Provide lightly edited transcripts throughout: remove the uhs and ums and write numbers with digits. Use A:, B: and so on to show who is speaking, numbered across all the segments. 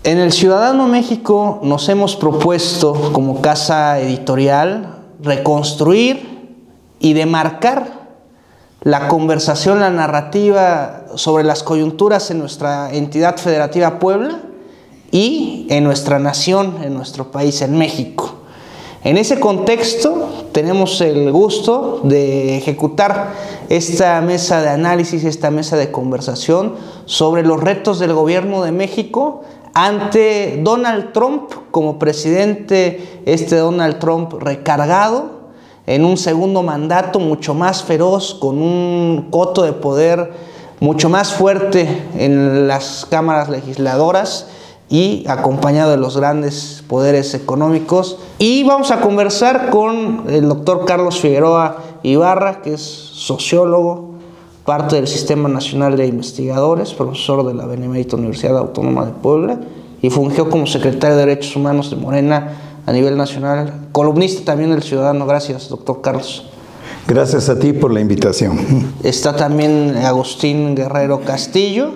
A: En El Ciudadano México nos hemos propuesto como casa editorial reconstruir y demarcar la conversación, la narrativa sobre las coyunturas en nuestra entidad federativa Puebla y en nuestra nación, en nuestro país, en México. En ese contexto tenemos el gusto de ejecutar esta mesa de análisis, esta mesa de conversación sobre los retos del gobierno de México ante Donald Trump como presidente, Donald Trump recargado en un segundo mandato mucho más feroz, con un coto de poder mucho más fuerte en las cámaras legisladoras y acompañado de los grandes poderes económicos. Y vamos a conversar con el doctor Carlos Figueroa Ibarra, que es sociólogo, parte del Sistema Nacional de Investigadores, profesor de la Benemérita Universidad Autónoma de Puebla y fungió como secretario de Derechos Humanos de Morena a nivel nacional, columnista también del Ciudadano. Gracias, doctor Carlos.
B: Gracias a ti por la invitación.
A: Está también Agustín Guerrero Castillo,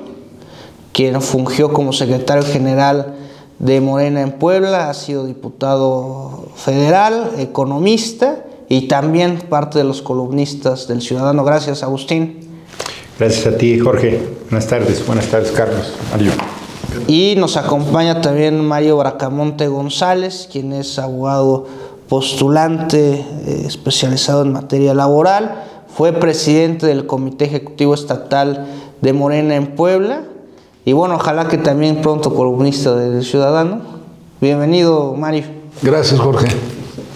A: quien fungió como secretario general de Morena en Puebla, ha sido diputado federal, economista y también parte de los columnistas del Ciudadano. Gracias, Agustín.
C: Gracias a ti, Jorge. Buenas tardes, Carlos. Mario.
A: Y nos acompaña también Mario Bracamonte González, quien es abogado postulante especializado en materia laboral, fue presidente del Comité Ejecutivo Estatal de Morena en Puebla y bueno, ojalá que también pronto columnista del Ciudadano. Bienvenido, Mario.
B: Gracias, Jorge.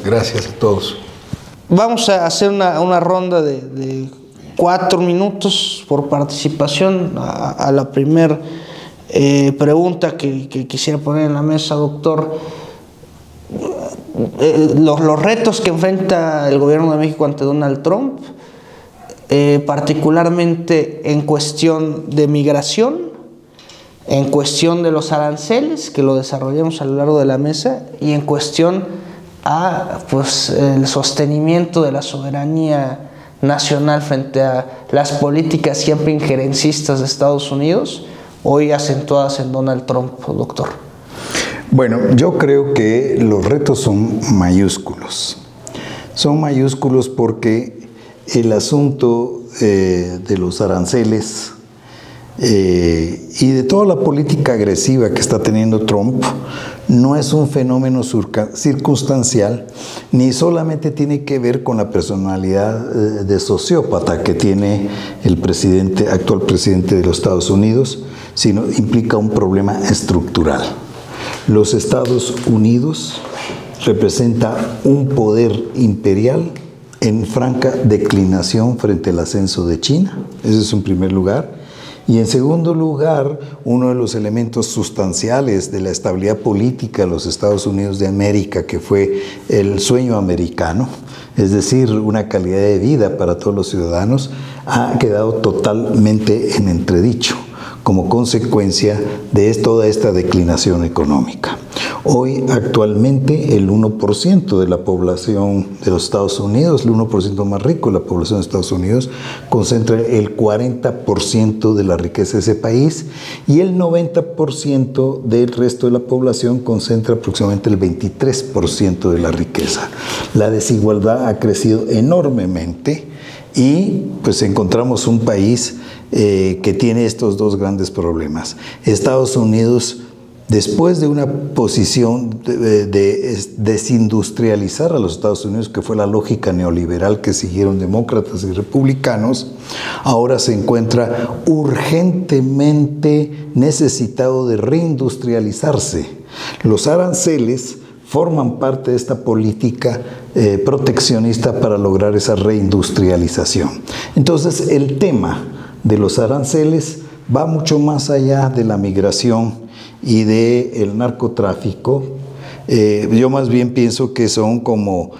B: Gracias a todos.
A: Vamos a hacer una ronda de 4 minutos por participación a la primera pregunta que quisiera poner en la mesa, doctor. Los retos que enfrenta el gobierno de México ante Donald Trump, particularmente en cuestión de migración, en cuestión de los aranceles, que lo desarrollamos a lo largo de la mesa, y en cuestión a el sostenimiento de la soberanía nacional frente a las políticas siempre injerencistas de Estados Unidos, hoy acentuadas en Donald Trump, doctor.
B: Bueno, yo creo que los retos son mayúsculos. Son mayúsculos porque el asunto de los aranceles y de toda la política agresiva que está teniendo Trump no es un fenómeno circunstancial, ni solamente tiene que ver con la personalidad de sociópata que tiene el actual presidente de los Estados Unidos, sino implica un problema estructural. Los Estados Unidos representa un poder imperial en franca declinación frente al ascenso de China. Ese es un primer lugar. Y en segundo lugar, uno de los elementos sustanciales de la estabilidad política de los Estados Unidos de América, que fue el sueño americano, es decir, una calidad de vida para todos los ciudadanos, ha quedado totalmente en entredicho como consecuencia de toda esta declinación económica. Hoy, actualmente, el 1% de la población de los Estados Unidos, el 1% más rico de la población de Estados Unidos, concentra el 40% de la riqueza de ese país y el 90% del resto de la población concentra aproximadamente el 23% de la riqueza. La desigualdad ha crecido enormemente y pues encontramos un país que tiene estos dos grandes problemas. Estados Unidos, después de una posición de desindustrializar a los Estados Unidos, que fue la lógica neoliberal que siguieron demócratas y republicanos, ahora se encuentra urgentemente necesitado de reindustrializarse. Los aranceles forman parte de esta política proteccionista para lograr esa reindustrialización. Entonces, el tema de los aranceles va mucho más allá de la migración y del narcotráfico. Yo más bien pienso que son como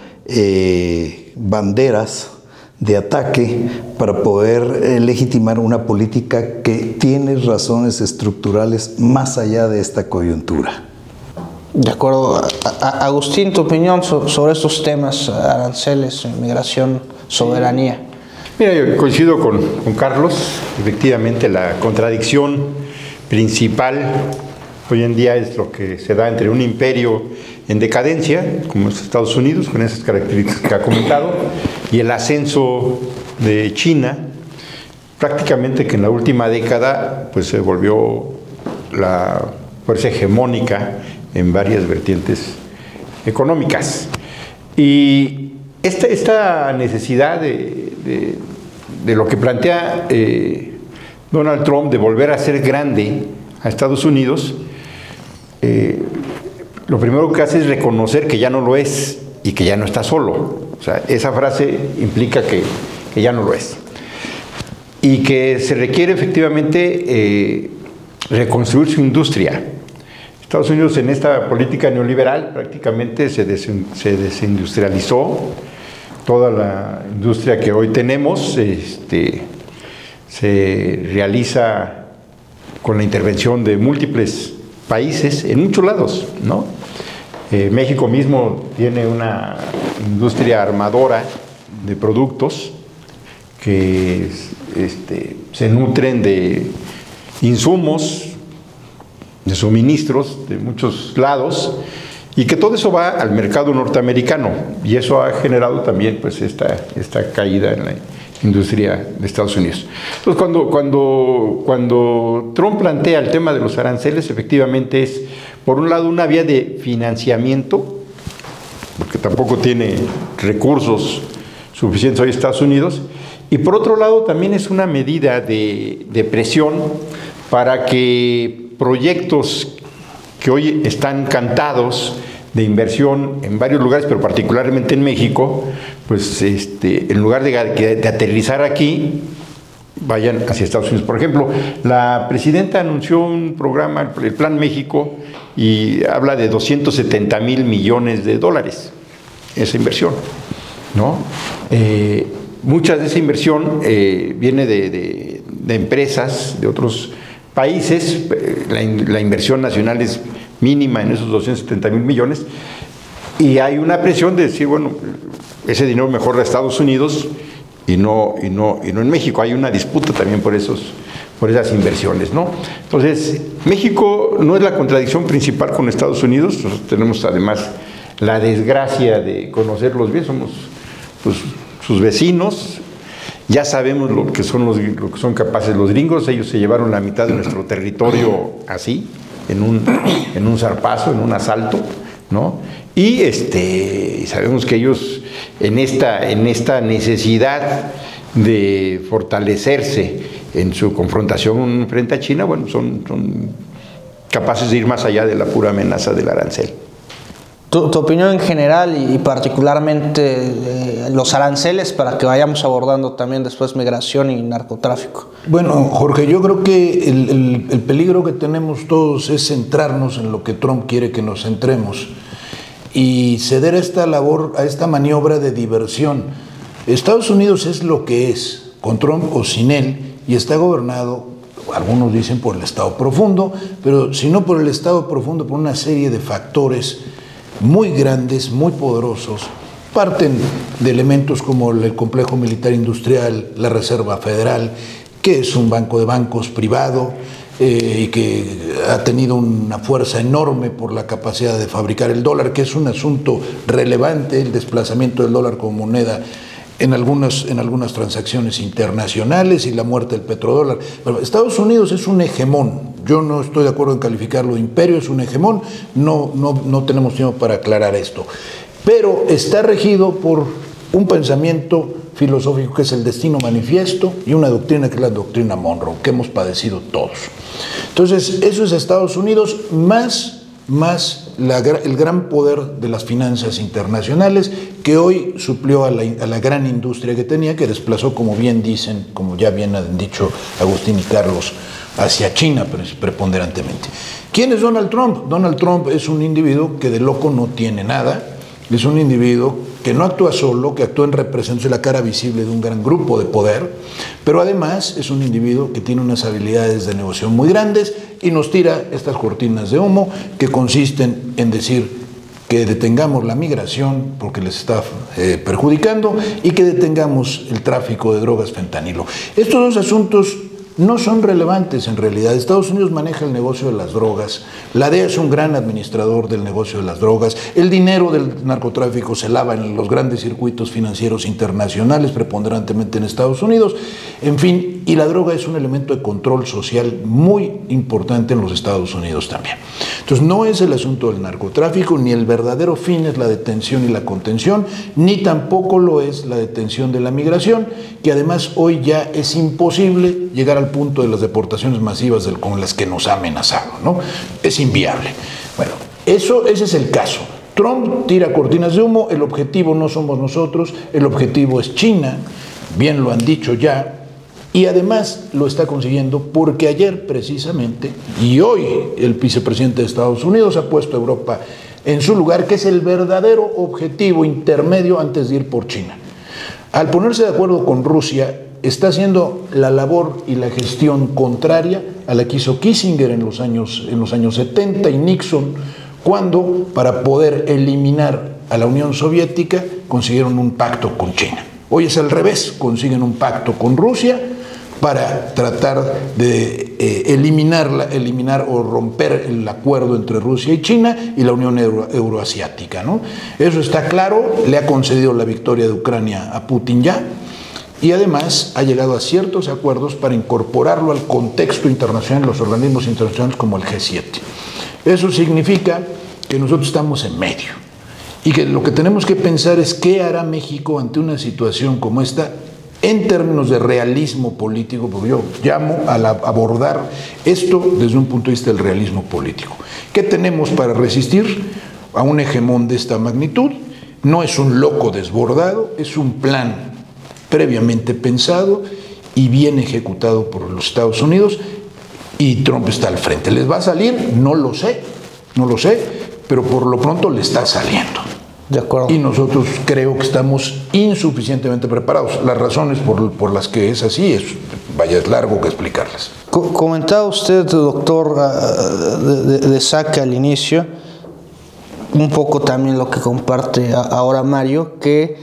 B: banderas de ataque para poder legitimar una política que tiene razones estructurales más allá de esta coyuntura.
A: De acuerdo. Agustín, tu opinión sobre estos temas, aranceles, migración, soberanía.
C: Mira, yo coincido con Carlos. Efectivamente, la contradicción principal Hoy en día es lo que se da entre un imperio en decadencia, como es Estados Unidos, con esas características que ha comentado, y el ascenso de China, prácticamente que en la última década pues se volvió la fuerza hegemónica en varias vertientes económicas. Y esta necesidad de lo que plantea Donald Trump de volver a ser grande a Estados Unidos, lo primero que hace es reconocer que ya no lo es y que ya no está solo. O sea, esa frase implica que ya no lo es. Y que se requiere efectivamente reconstruir su industria. Estados Unidos en esta política neoliberal prácticamente se desindustrializó. Toda la industria que hoy tenemos se realiza con la intervención de múltiples países en muchos lados, ¿no? México mismo tiene una industria armadora de productos que se nutren de insumos, de suministros de muchos lados, y que todo eso va al mercado norteamericano, y eso ha generado también pues esta caída en la industria de Estados Unidos. Entonces cuando Trump plantea el tema de los aranceles, efectivamente es por un lado una vía de financiamiento, porque tampoco tiene recursos suficientes hoy Estados Unidos, y por otro lado también es una medida de presión para que proyectos que hoy están cantados de inversión en varios lugares, pero particularmente en México, pues en lugar de aterrizar aquí, vayan hacia Estados Unidos. Por ejemplo, la presidenta anunció un programa, el Plan México, y habla de 270,000 millones de dólares, esa inversión, ¿no? Mucha de esa inversión viene de empresas de otros países. La inversión nacional es mínima en esos 270,000 millones, y hay una presión de decir, bueno, ese dinero mejor a Estados Unidos y no en México. Hay una disputa también por esas inversiones, ¿no? Entonces, México no es la contradicción principal con Estados Unidos. Nosotros tenemos además la desgracia de conocerlos bien, somos pues sus vecinos. Ya sabemos lo que son capaces los gringos. Ellos se llevaron la mitad de nuestro territorio así, en un zarpazo, en un asalto, ¿no? Y sabemos que ellos en esta necesidad de fortalecerse en su confrontación frente a China, bueno, son capaces de ir más allá de la pura amenaza del arancel.
A: Tu opinión en general y particularmente los aranceles, para que vayamos abordando también después migración y narcotráfico.
B: Bueno, Jorge, yo creo que el peligro que tenemos todos es centrarnos en lo que Trump quiere que nos centremos y ceder a esta labor, a esta maniobra de diversión. Estados Unidos es lo que es, con Trump o sin él, y está gobernado, algunos dicen por el Estado profundo, pero si no por el Estado profundo, por una serie de factores muy grandes, muy poderosos. Parten de elementos como el complejo militar industrial, la Reserva Federal, que es un banco de bancos privado y que ha tenido una fuerza enorme por la capacidad de fabricar el dólar, que es un asunto relevante, el desplazamiento del dólar como moneda en algunas transacciones internacionales y la muerte del petrodólar. Pero Estados Unidos es un hegemón. Yo no estoy de acuerdo en calificarlo de imperio, es un hegemón. No tenemos tiempo para aclarar esto. Pero está regido por un pensamiento filosófico que es el destino manifiesto y una doctrina que es la doctrina Monroe, que hemos padecido todos. Entonces, eso es Estados Unidos, más el gran poder de las finanzas internacionales, que hoy suplió a la gran industria que tenía, que desplazó, como bien dicen, como ya bien han dicho Agustín y Carlos, hacia China preponderantemente. ¿Quién es Donald Trump? Donald Trump es un individuo que de loco no tiene nada, es un individuo que no actúa solo, que actúa en representación de la cara visible de un gran grupo de poder, pero además es un individuo que tiene unas habilidades de negociación muy grandes y nos tira estas cortinas de humo que consisten en decir que detengamos la migración porque les está perjudicando y que detengamos el tráfico de drogas fentanilo. Estos dos asuntos
D: no son relevantes en realidad. Estados Unidos maneja el negocio de las drogas, la DEA es un gran administrador del negocio de las drogas, el dinero del narcotráfico se lava en los grandes circuitos financieros internacionales, preponderantemente en Estados Unidos, en fin, y la droga es un elemento de control social muy importante en los Estados Unidos también. Entonces no es el asunto del narcotráfico, ni el verdadero fin es la detención y la contención, ni tampoco lo es la detención de la migración, que además hoy ya es imposible llegar al punto de las deportaciones masivas con las que nos ha amenazado, ¿no? Es inviable. Bueno, ese es el caso. Trump tira cortinas de humo, el objetivo no somos nosotros, el objetivo es China, bien lo han dicho ya, y además lo está consiguiendo porque ayer precisamente, y hoy el vicepresidente de Estados Unidos ha puesto a Europa en su lugar, que es el verdadero objetivo intermedio antes de ir por China. Al ponerse de acuerdo con Rusia, está haciendo la labor y la gestión contraria a la que hizo Kissinger en los años 70 y Nixon, cuando para poder eliminar a la Unión Soviética consiguieron un pacto con China. Hoy es al revés, consiguen un pacto con Rusia para tratar de eliminar o romper el acuerdo entre Rusia y China y la Unión Euroasiática, ¿no? Eso está claro, le ha concedido la victoria de Ucrania a Putin ya, y además ha llegado a ciertos acuerdos para incorporarlo al contexto internacional, los organismos internacionales como el G7. Eso significa que nosotros estamos en medio y que lo que tenemos que pensar es qué hará México ante una situación como esta en términos de realismo político, porque yo llamo a abordar esto desde un punto de vista del realismo político. ¿Qué tenemos para resistir a un hegemón de esta magnitud? No es un loco desbordado, es un plan previamente pensado y bien ejecutado por los Estados Unidos, y Trump está al frente. ¿Les va a salir? No lo sé, pero por lo pronto le está saliendo.
A: De acuerdo.
D: Y nosotros creo que estamos insuficientemente preparados. Las razones por las que es así es largo que explicarlas.
A: Comentaba usted, doctor, de saque al inicio, un poco también lo que comparte ahora Mario, que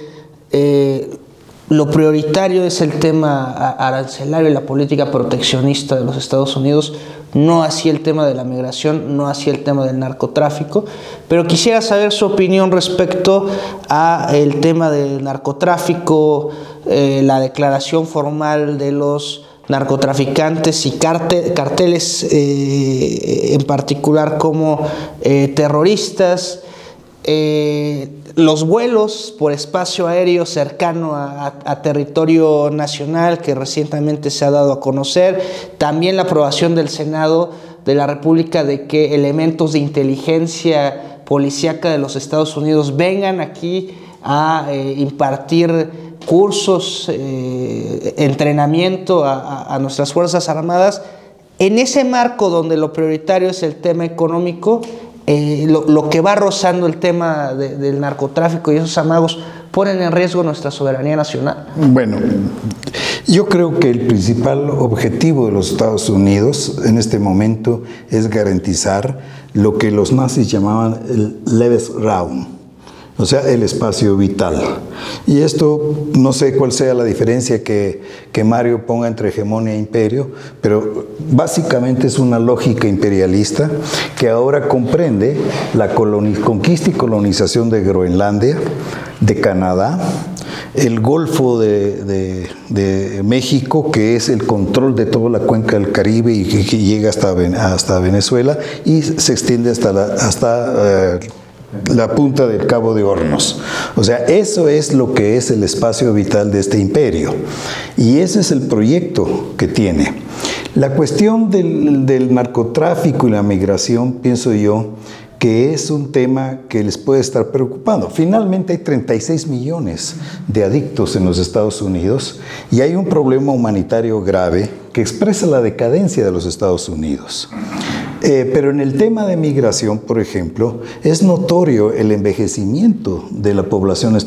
A: lo prioritario es el tema arancelario y la política proteccionista de los Estados Unidos, no así el tema de la migración, no así el tema del narcotráfico, pero quisiera saber su opinión respecto a el tema del narcotráfico, la declaración formal de los narcotraficantes y carteles en particular como terroristas, los vuelos por espacio aéreo cercano a territorio nacional que recientemente se ha dado a conocer, también la aprobación del Senado de la República de que elementos de inteligencia policíaca de los Estados Unidos vengan aquí a impartir cursos, entrenamiento a nuestras Fuerzas Armadas. En ese marco donde lo prioritario es el tema económico, lo que va rozando el tema del narcotráfico y esos amagos ponen en riesgo nuestra soberanía nacional.
B: Bueno, yo creo que el principal objetivo de los Estados Unidos en este momento es garantizar lo que los nazis llamaban el Lebensraum, o sea, el espacio vital. Y esto, no sé cuál sea la diferencia que Mario ponga entre hegemonía e imperio, pero básicamente es una lógica imperialista que ahora comprende la conquista y colonización de Groenlandia, de Canadá, el Golfo de México, que es el control de toda la cuenca del Caribe y que llega hasta Venezuela y se extiende hasta la punta del Cabo de Hornos. O sea, eso es lo que es el espacio vital de este imperio. Y ese es el proyecto que tiene. La cuestión del narcotráfico y la migración, pienso yo, que es un tema que les puede estar preocupando. Finalmente hay 36 millones de adictos en los Estados Unidos y hay un problema humanitario grave que expresa la decadencia de los Estados Unidos. Pero en el tema de migración, por ejemplo, es notorio el envejecimiento de la población,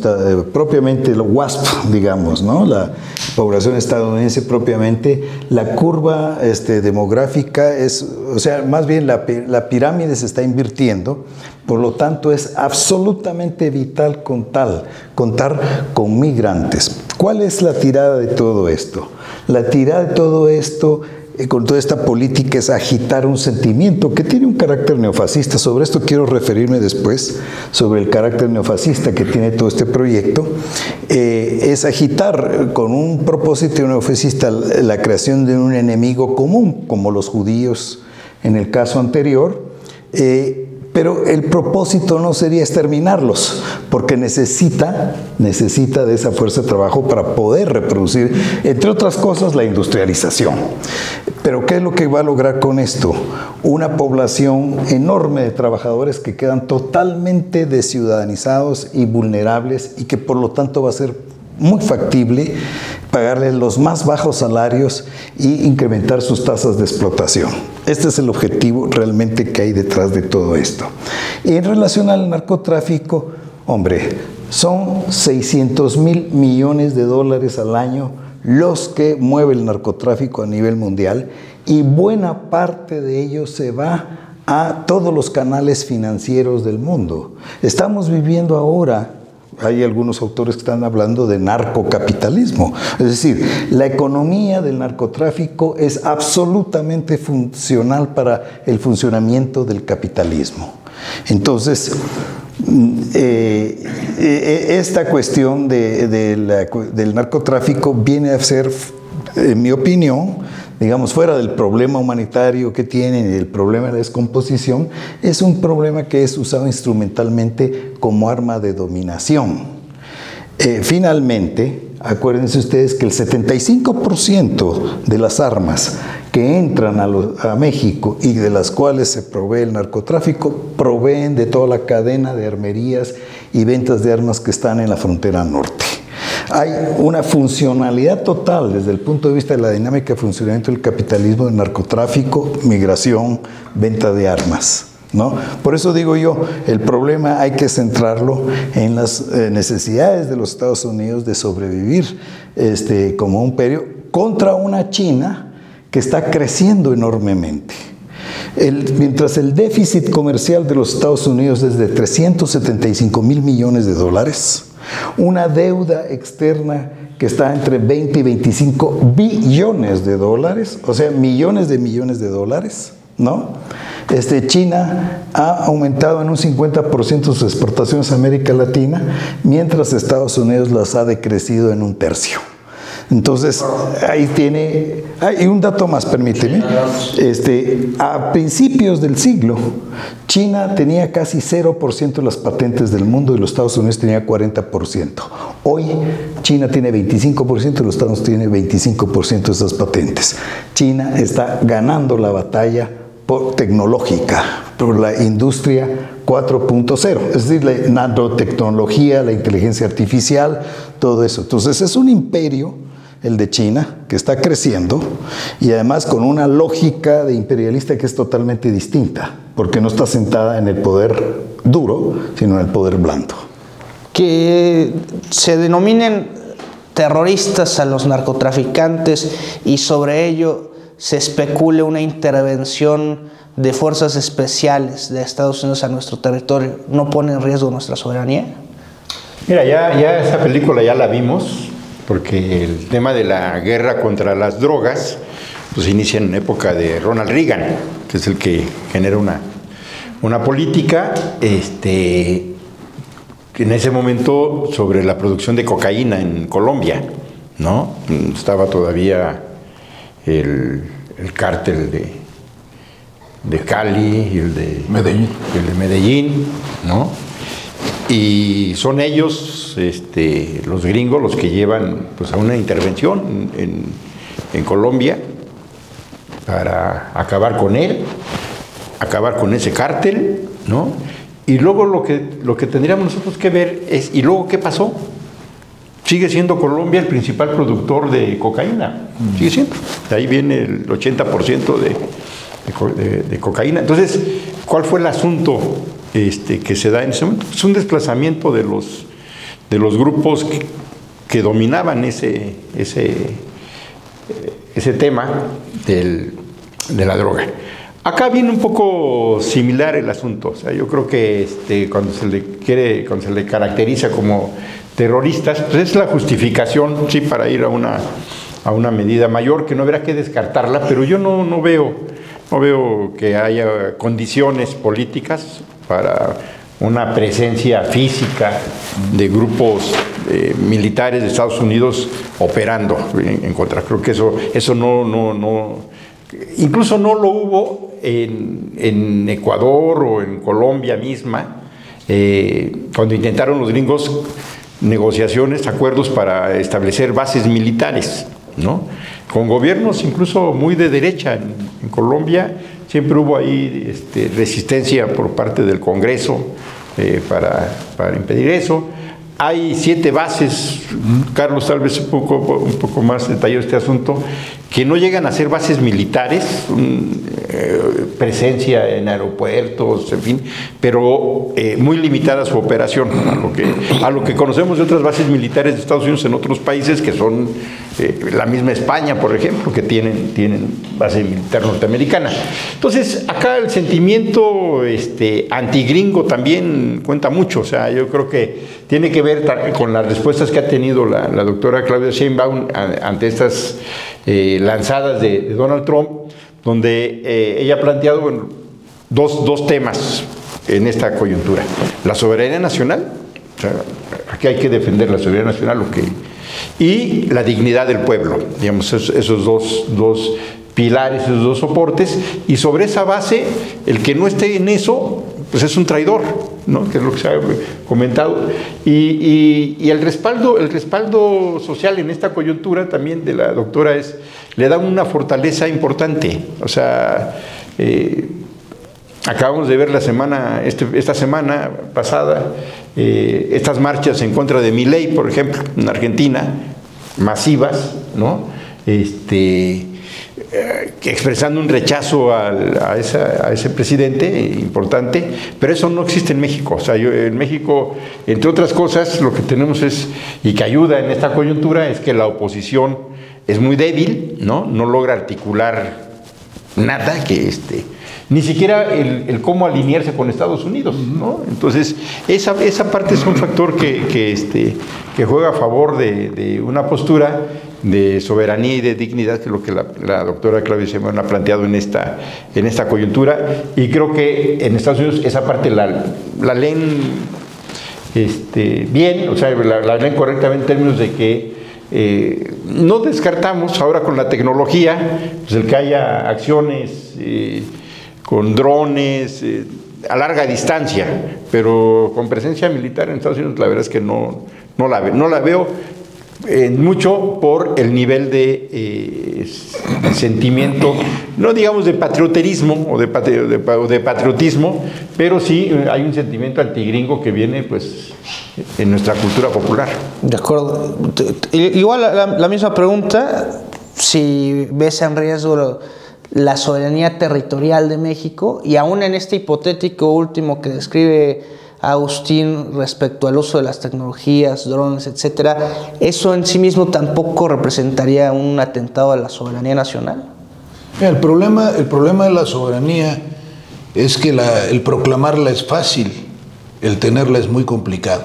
B: propiamente el WASP, digamos, ¿no? La población estadounidense propiamente, la curva demográfica o sea, más bien la pirámide se está invirtiendo, por lo tanto es absolutamente vital contar con migrantes. ¿Cuál es la tirada de todo esto? La tirada de todo esto, con toda esta política, es agitar un sentimiento que tiene un carácter neofascista. Sobre esto quiero referirme después, sobre el carácter neofascista que tiene todo este proyecto. Es agitar con un propósito neofascista la creación de un enemigo común, como los judíos en el caso anterior, pero el propósito no sería exterminarlos, porque necesita de esa fuerza de trabajo para poder reproducir, entre otras cosas, la industrialización. Pero ¿qué es lo que va a lograr con esto? Una población enorme de trabajadores que quedan totalmente desciudadanizados y vulnerables, y que por lo tanto va a ser muy factible pagarles los más bajos salarios y incrementar sus tasas de explotación. Este es el objetivo realmente que hay detrás de todo esto. Y en relación al narcotráfico, hombre, son 600.000 millones de dólares al año los que mueve el narcotráfico a nivel mundial, y buena parte de ello se va a todos los canales financieros del mundo. Estamos viviendo ahora, hay algunos autores que están hablando de narcocapitalismo. Es decir, la economía del narcotráfico es absolutamente funcional para el funcionamiento del capitalismo. Entonces, esta cuestión del narcotráfico viene a ser, en mi opinión, digamos, fuera del problema humanitario que tienen y el problema de la descomposición, es un problema que es usado instrumentalmente como arma de dominación. Finalmente, acuérdense ustedes que el 75% de las armas que entran a México y de las cuales se provee el narcotráfico, proveen de toda la cadena de armerías y ventas de armas que están en la frontera norte. Hay una funcionalidad total desde el punto de vista de la dinámica de funcionamiento del capitalismo, del narcotráfico, migración, venta de armas, ¿no? Por eso digo yo, el problema hay que centrarlo en las necesidades de los Estados Unidos de sobrevivir como un imperio contra una China que está creciendo enormemente. Mientras el déficit comercial de los Estados Unidos es de 375.000 millones de dólares, una deuda externa que está entre 20 y 25 billones de dólares, o sea, millones de dólares, ¿no? China ha aumentado en un 50% sus exportaciones a América Latina, mientras Estados Unidos las ha decrecido en 1/3. Entonces, ahí hay un dato más, permíteme. A principios del siglo, China tenía casi 0% de las patentes del mundo y los Estados Unidos tenía 40%. Hoy, China tiene 25% y los Estados Unidos tienen 25% de esas patentes. China está ganando la batalla tecnológica, por la industria 4.0, es decir, la nanotecnología, la inteligencia artificial, todo eso. Entonces, es un imperio, el de China, que está creciendo, y además con una lógica de imperialista que es totalmente distinta, porque no está sentada en el poder duro, sino en el poder blando.
A: Que se denominen terroristas a los narcotraficantes y sobre ello se especule una intervención de fuerzas especiales de Estados Unidos a nuestro territorio, ¿no pone en riesgo nuestra soberanía?
C: Mira, ya esa película ya la vimos, porque el tema de la guerra contra las drogas pues inicia en época de Ronald Reagan, que es el que genera una política en ese momento sobre la producción de cocaína en Colombia, ¿no? Estaba todavía el cártel de Cali y el de Medellín, ¿no? Y son ellos, los gringos, los que llevan pues, a una intervención en Colombia para acabar con él, acabar con ese cártel, ¿no? Y luego lo que tendríamos nosotros que ver es, ¿y luego qué pasó? Sigue siendo Colombia el principal productor de cocaína, sigue siendo. De ahí viene el 80% de cocaína. Entonces, ¿cuál fue el asunto que se da en ese momento? Es un desplazamiento de los grupos que dominaban ese tema de la droga. Acá viene un poco similar el asunto. O sea, yo creo que cuando se le caracteriza como terroristas, pues es la justificación, sí, para ir a una medida mayor, que no habrá que descartarla, pero yo no veo que haya condiciones políticas para una presencia física de grupos militares de Estados Unidos operando en contra. Creo que eso no incluso no lo hubo en Ecuador o en Colombia misma, cuando intentaron los gringos negociaciones, acuerdos para establecer bases militares, ¿no? Con gobiernos incluso muy de derecha. En Colombia siempre hubo ahí resistencia por parte del Congreso para impedir eso. Hay 7 bases, Carlos tal vez un poco más detallado este asunto, que no llegan a ser bases militares, presencia en aeropuertos, en fin, pero muy limitada su operación, a lo que conocemos de otras bases militares de Estados Unidos en otros países, que son la misma España, por ejemplo, que tienen base militar norteamericana. Entonces, acá el sentimiento antigringo también cuenta mucho. O sea, yo creo que tiene que ver con las respuestas que ha tenido la doctora Claudia Sheinbaum ante estas lanzadas de Donald Trump, donde ella ha planteado dos temas en esta coyuntura. La soberanía nacional, o sea, aquí hay que defender la soberanía nacional, y la dignidad del pueblo, digamos, esos dos pilares, esos dos soportes, y sobre esa base, el que no esté en eso, pues es un traidor, ¿no? Que es lo que se ha comentado, y el respaldo social en esta coyuntura también de la doctora le da una fortaleza importante. O sea, acabamos de ver esta semana pasada estas marchas en contra de Milei, por ejemplo, en Argentina, masivas, ¿no? Expresando un rechazo a ese presidente importante, pero eso no existe en México. O sea, en México, entre otras cosas, lo que tenemos y que ayuda en esta coyuntura, es que la oposición es muy débil, ¿no? No logra articular nada, ni siquiera el cómo alinearse con Estados Unidos, ¿no? Entonces, esa parte es un factor que juega a favor de una postura de soberanía y de dignidad, que es lo que la doctora Claudia Sheinbaum ha planteado en esta coyuntura, y creo que en Estados Unidos esa parte la leen bien, o sea, la leen correctamente en términos de que no descartamos ahora con la tecnología, pues el que haya acciones con drones a larga distancia, pero con presencia militar en Estados Unidos, la verdad es que no la veo mucho por el nivel de sentimiento, no digamos de patrioterismo o de patriotismo, pero sí hay un sentimiento antigringo que viene pues en nuestra cultura popular.
A: De acuerdo. Igual la misma pregunta, si ves en riesgo la soberanía territorial de México, y aún en este hipotético último que describe Agustín respecto al uso de las tecnologías, drones, etcétera, ¿eso en sí mismo tampoco representaría un atentado a la soberanía nacional?
D: Mira, el problema de la soberanía es que el proclamarla es fácil, el tenerla es muy complicado.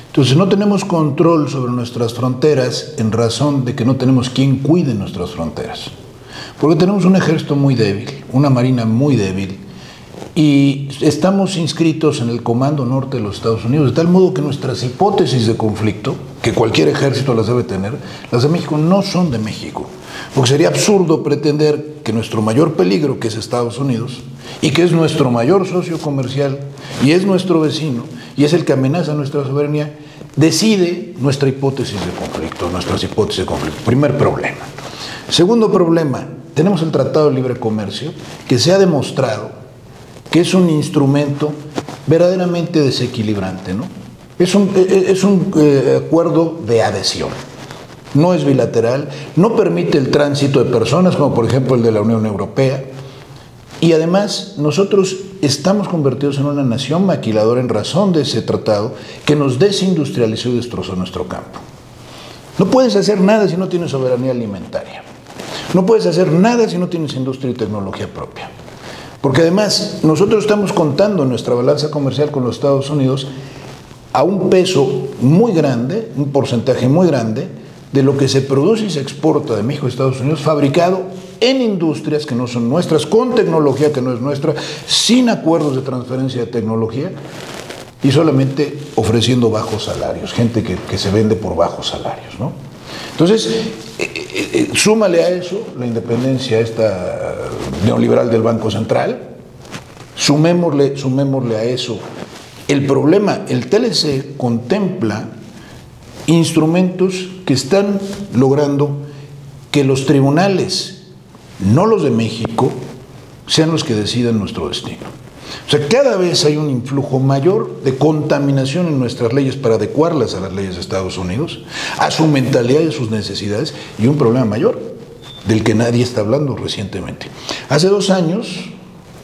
D: Entonces no tenemos control sobre nuestras fronteras en razón de que no tenemos quien cuide nuestras fronteras. Porque tenemos un ejército muy débil, una marina muy débil, y estamos inscritos en el Comando Norte de los Estados Unidos, de tal modo que nuestras hipótesis de conflicto, que cualquier ejército las debe tener, las de México no son de México. Porque sería absurdo pretender que nuestro mayor peligro, que es Estados Unidos, y que es nuestro mayor socio comercial, y es nuestro vecino, y es el que amenaza nuestra soberanía, decide nuestra hipótesis de conflicto, nuestras hipótesis de conflicto. Primer problema. Segundo problema, tenemos el Tratado de Libre Comercio, que se ha demostrado que es un instrumento verdaderamente desequilibrante, ¿no? Es un acuerdo de adhesión, no es bilateral, no permite el tránsito de personas, como por ejemplo el de la Unión Europea, y además nosotros estamos convertidos en una nación maquiladora en razón de ese tratado que nos desindustrializó y destrozó nuestro campo. No puedes hacer nada si no tienes soberanía alimentaria. No puedes hacer nada si no tienes industria y tecnología propia. Porque además nosotros estamos contando en nuestra balanza comercial con los Estados Unidos a un peso muy grande, un porcentaje muy grande, de lo que se produce y se exporta de México a Estados Unidos, fabricado en industrias que no son nuestras, con tecnología que no es nuestra, sin acuerdos de transferencia de tecnología y solamente ofreciendo bajos salarios, gente que se vende por bajos salarios, ¿no? Entonces, súmale a eso la independencia esta neoliberal del Banco Central, sumémosle a eso el problema. El TLC contempla instrumentos que están logrando que los tribunales, no los de México, sean los que decidan nuestro destino. O sea, cada vez hay un influjo mayor de contaminación en nuestras leyes para adecuarlas a las leyes de Estados Unidos, a su mentalidad y a sus necesidades, y un problema mayor, del que nadie está hablando recientemente. Hace 2 años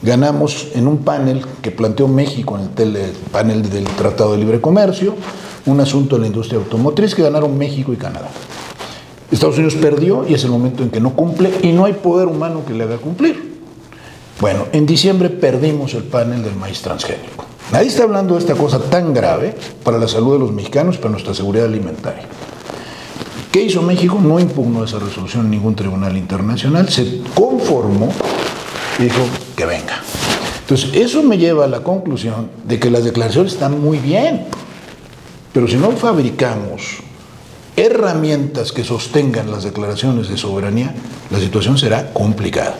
D: ganamos en un panel que planteó México en el panel del Tratado de Libre Comercio, un asunto de la industria automotriz que ganaron México y Canadá. Estados Unidos perdió y es el momento en que no cumple y no hay poder humano que le haga cumplir. Bueno, en diciembre perdimos el panel del maíz transgénico. Nadie está hablando de esta cosa tan grave para la salud de los mexicanos, para nuestra seguridad alimentaria. ¿Qué hizo México? No impugnó esa resolución en ningún tribunal internacional, se conformó y dijo que venga. Entonces, eso me lleva a la conclusión de que las declaraciones están muy bien, pero si no fabricamos herramientas que sostengan las declaraciones de soberanía, la situación será complicada.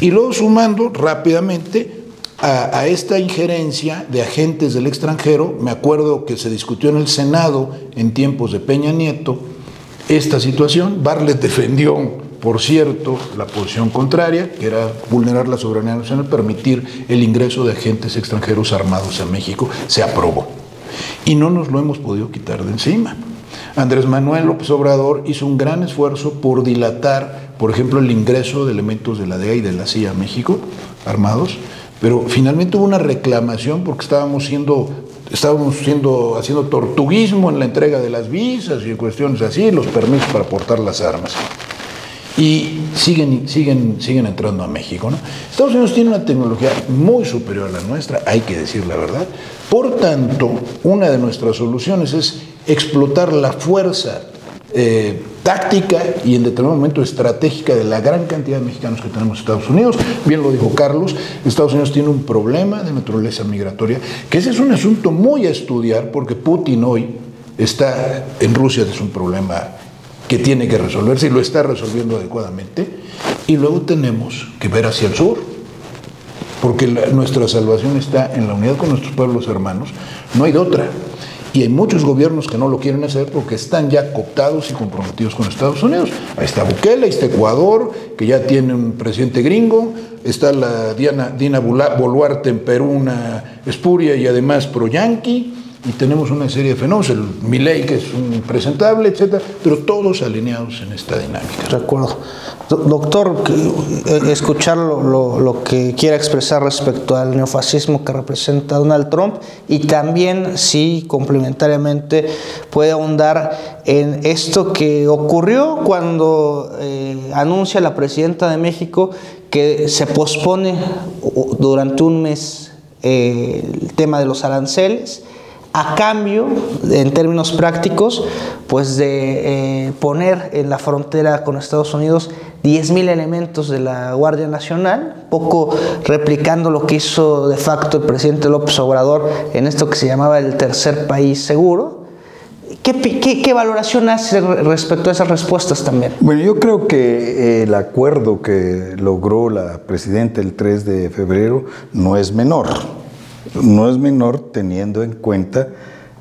D: Y luego sumando rápidamente a esta injerencia de agentes del extranjero, me acuerdo que se discutió en el Senado en tiempos de Peña Nieto esta situación. Bartlett defendió, por cierto, la posición contraria, que era vulnerar la soberanía nacional, permitir el ingreso de agentes extranjeros armados a México. Se aprobó. Y no nos lo hemos podido quitar de encima. Andrés Manuel López Obrador hizo un gran esfuerzo por dilatar, por ejemplo, el ingreso de elementos de la DEA y de la CIA a México, armados, pero finalmente hubo una reclamación porque estábamos haciendo tortuguismo en la entrega de las visas y cuestiones así, los permisos para portar las armas. Y siguen entrando a México, ¿no? Estados Unidos tiene una tecnología muy superior a la nuestra, hay que decir la verdad. Por tanto, una de nuestras soluciones es explotar la fuerza táctica y en determinado momento estratégica de la gran cantidad de mexicanos que tenemos en Estados Unidos. Bien lo dijo Carlos, Estados Unidos tiene un problema de naturaleza migratoria, que ese es un asunto muy a estudiar, porque Putin hoy está en Rusia, es un problema que tiene que resolverse y lo está resolviendo adecuadamente. Y luego tenemos que ver hacia el sur, porque nuestra salvación está en la unidad con nuestros pueblos hermanos, no hay de otra. Y hay muchos gobiernos que no lo quieren hacer porque están ya cooptados y comprometidos con Estados Unidos. Ahí está Bukele, ahí está Ecuador, que ya tiene un presidente gringo, está la Dina Boluarte en Perú, una espuria y además pro-yanqui, y tenemos una serie de fenómenos, el Milei, que es un impresentable, etcétera, pero todos alineados en esta dinámica.
A: De acuerdo. Doctor, escuchar lo que quiera expresar respecto al neofascismo que representa Donald Trump, y también, si complementariamente puede ahondar en esto que ocurrió cuando anuncia la presidenta de México que se pospone durante un mes el tema de los aranceles, a cambio, en términos prácticos, pues de poner en la frontera con Estados Unidos 10,000 elementos de la Guardia Nacional, poco replicando lo que hizo de facto el presidente López Obrador en esto que se llamaba el tercer país seguro. ¿Qué valoración hace respecto a esas respuestas también?
B: Bueno, yo creo que el acuerdo que logró la presidenta el 3 de febrero no es menor. No es menor teniendo en cuenta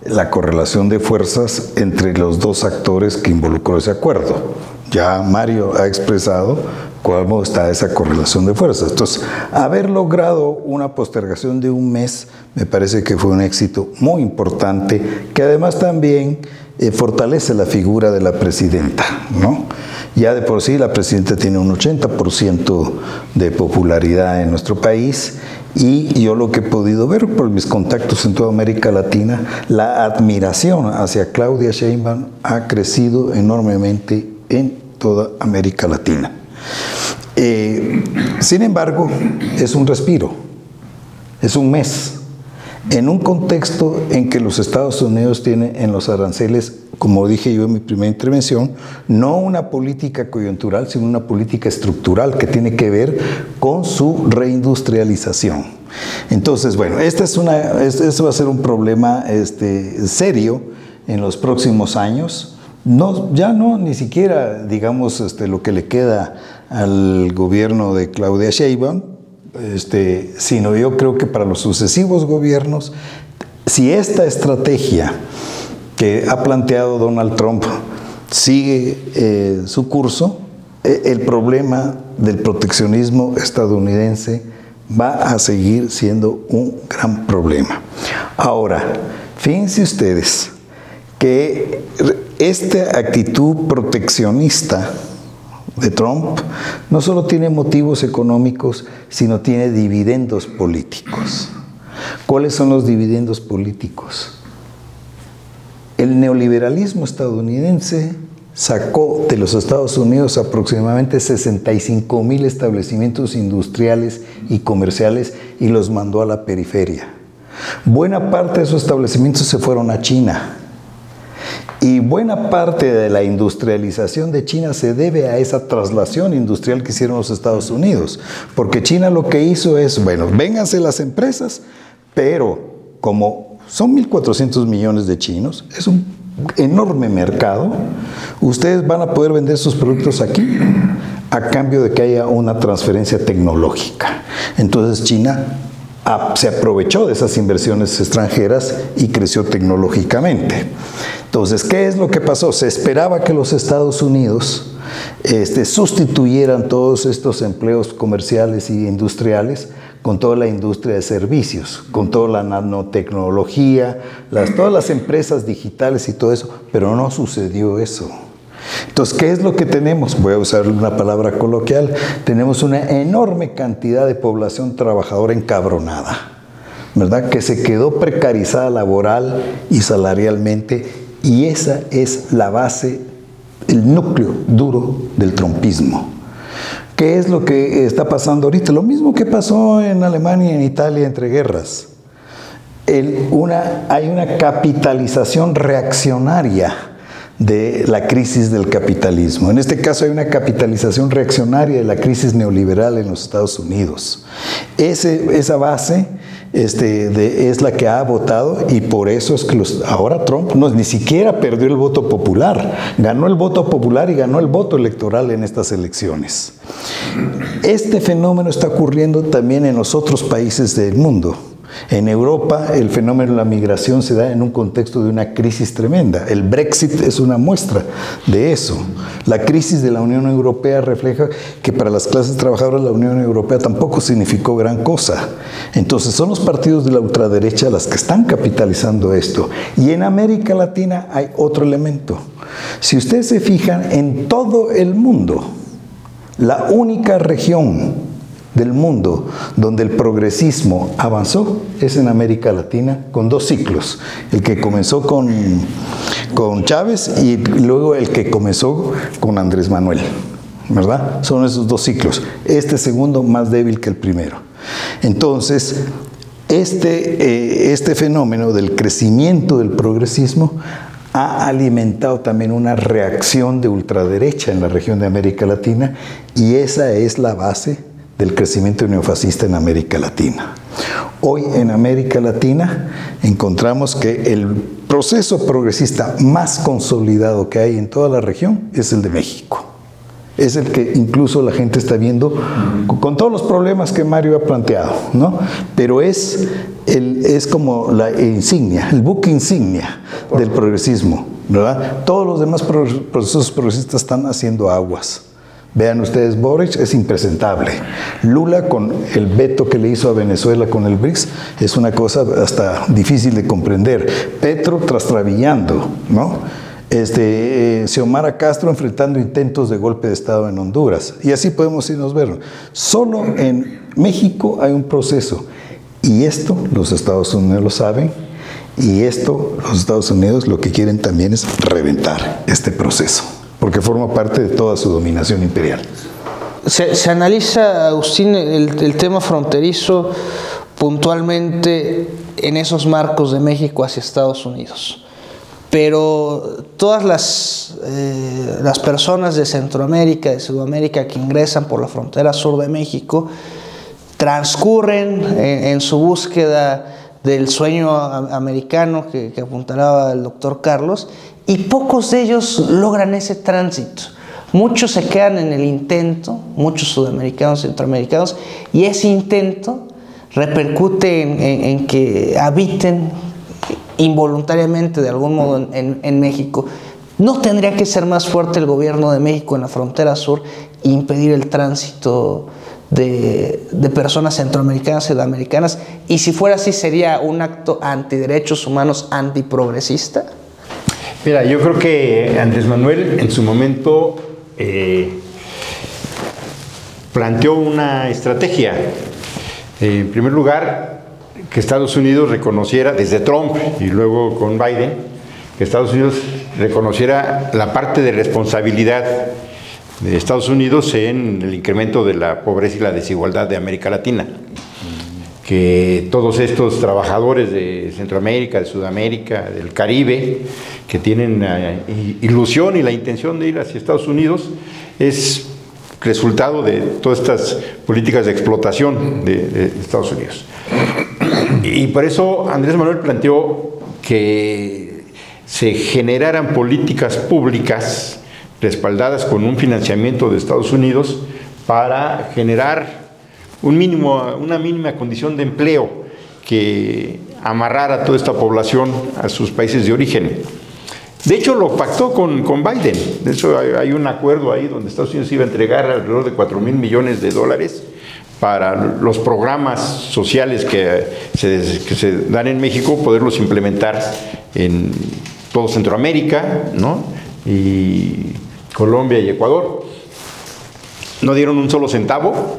B: la correlación de fuerzas entre los dos actores que involucró ese acuerdo. Ya Mario ha expresado cómo está esa correlación de fuerzas. Entonces, haber logrado una postergación de un mes me parece que fue un éxito muy importante, que además también fortalece la figura de la presidenta, ¿no? Ya de por sí la presidenta tiene un 80% de popularidad en nuestro país, y yo lo que he podido ver por mis contactos en toda América Latina, la admiración hacia Claudia Sheinbaum ha crecido enormemente en toda América Latina. Sin embargo, es un respiro, es un mes. en un contexto en que los Estados Unidos tienen en los aranceles, como dije yo en mi primera intervención, no una política coyuntural, sino una política estructural que tiene que ver con su reindustrialización. Entonces, bueno, este va a ser un problema serio en los próximos años. No, ya no, ni siquiera, digamos, lo que le queda al gobierno de Claudia Sheinbaum, sino yo creo que para los sucesivos gobiernos, si esta estrategia que ha planteado Donald Trump sigue su curso, el problema del proteccionismo estadounidense va a seguir siendo un gran problema. Ahora, fíjense ustedes que esta actitud proteccionista de Trump no solo tiene motivos económicos, sino tiene dividendos políticos. ¿Cuáles son los dividendos políticos? El neoliberalismo estadounidense sacó de los Estados Unidos aproximadamente 65,000 establecimientos industriales y comerciales y los mandó a la periferia. Buena parte de esos establecimientos se fueron a China. Y buena parte de la industrialización de China se debe a esa traslación industrial que hicieron los Estados Unidos. Porque China lo que hizo es, bueno, vénganse las empresas, pero como son 1.400 millones de chinos, es un enorme mercado, ustedes van a poder vender sus productos aquí a cambio de que haya una transferencia tecnológica. Entonces China se aprovechó de esas inversiones extranjeras y creció tecnológicamente. Entonces, ¿qué es lo que pasó? Se esperaba que los Estados Unidos sustituyeran todos estos empleos comerciales y industriales con toda la industria de servicios, con toda la nanotecnología, todas las empresas digitales y todo eso, pero no sucedió eso. Entonces, ¿qué es lo que tenemos? Voy a usar una palabra coloquial. Tenemos una enorme cantidad de población trabajadora encabronada, ¿verdad? Que se quedó precarizada laboral y salarialmente, y esa es la base, el núcleo duro del trumpismo. ¿Qué es lo que está pasando ahorita? Lo mismo que pasó en Alemania y en Italia entre guerras. Hay una capitalización reaccionaria de la crisis del capitalismo. En este caso hay una capitalización reaccionaria de la crisis neoliberal en los Estados Unidos. Esa base es la que ha votado, y por eso es que ahora Trump ni siquiera perdió el voto popular, ganó el voto popular y ganó el voto electoral en estas elecciones. Este fenómeno está ocurriendo también en los otros países del mundo. En Europa, el fenómeno de la migración se da en un contexto de una crisis tremenda. El Brexit es una muestra de eso. La crisis de la Unión Europea refleja que para las clases trabajadoras la Unión Europea tampoco significó gran cosa. Entonces, son los partidos de la ultraderecha las que están capitalizando esto. Y en América Latina hay otro elemento. Si ustedes se fijan, en todo el mundo, la única región del mundo donde el progresismo avanzó es en América Latina, con dos ciclos: el que comenzó con Chávez y luego el que comenzó con Andrés Manuel, ¿verdad? Son esos dos ciclos, este segundo más débil que el primero. Entonces, este fenómeno del crecimiento del progresismo ha alimentado también una reacción de ultraderecha en la región de América Latina, y esa es la base del crecimiento neofascista en América Latina. Hoy en América Latina encontramos que el proceso progresista más consolidado que hay en toda la región es el de México. Es el que incluso la gente está viendo con todos los problemas que Mario ha planteado, ¿no? Pero es como la insignia, el buque insignia del progresismo, ¿verdad? Todos los demás procesos progresistas están haciendo aguas. Vean ustedes, Boric es impresentable. Lula, con el veto que le hizo a Venezuela con el BRICS, es una cosa hasta difícil de comprender. Petro trastrabillando, ¿no? Xiomara Castro enfrentando intentos de golpe de Estado en Honduras. Y así podemos irnos ver. Solo en México hay un proceso. Y esto los Estados Unidos lo saben. Y esto los Estados Unidos lo que quieren también es reventar este proceso, porque forma parte de toda su dominación imperial.
A: Se analiza, Agustín, el tema fronterizo puntualmente en esos marcos de México hacia Estados Unidos. Pero todas las personas de Centroamérica, de Sudamérica que ingresan por la frontera sur de México transcurren en su búsqueda del sueño americano que apuntalaba el doctor Carlos, y pocos de ellos logran ese tránsito. Muchos se quedan en el intento, muchos sudamericanos, centroamericanos, y ese intento repercute en que habiten involuntariamente de algún modo en México. ¿No tendría que ser más fuerte el gobierno de México en la frontera sur e impedir el tránsito de personas centroamericanas y sudamericanas? Y si fuera así, ¿sería un acto antiderechos humanos, antiprogresista?
C: Mira, yo creo que Andrés Manuel en su momento planteó una estrategia. En primer lugar, que Estados Unidos reconociera, desde Trump y luego con Biden, que Estados Unidos reconociera la parte de responsabilidad de Estados Unidos en el incremento de la pobreza y la desigualdad de América Latina. Que todos estos trabajadores de Centroamérica, de Sudamérica, del Caribe, que tienen ilusión y la intención de ir hacia Estados Unidos, es resultado de todas estas políticas de explotación de Estados Unidos. Y por eso Andrés Manuel planteó que se generaran políticas públicas respaldadas con un financiamiento de Estados Unidos para generar una mínima condición de empleo que amarrara a toda esta población a sus países de origen. De hecho, lo pactó con Biden. De hecho, hay un acuerdo ahí donde Estados Unidos iba a entregar alrededor de $4,000 millones para los programas sociales que se dan en México, poderlos implementar en todo Centroamérica, ¿no? Y Colombia y Ecuador. No dieron un solo centavo,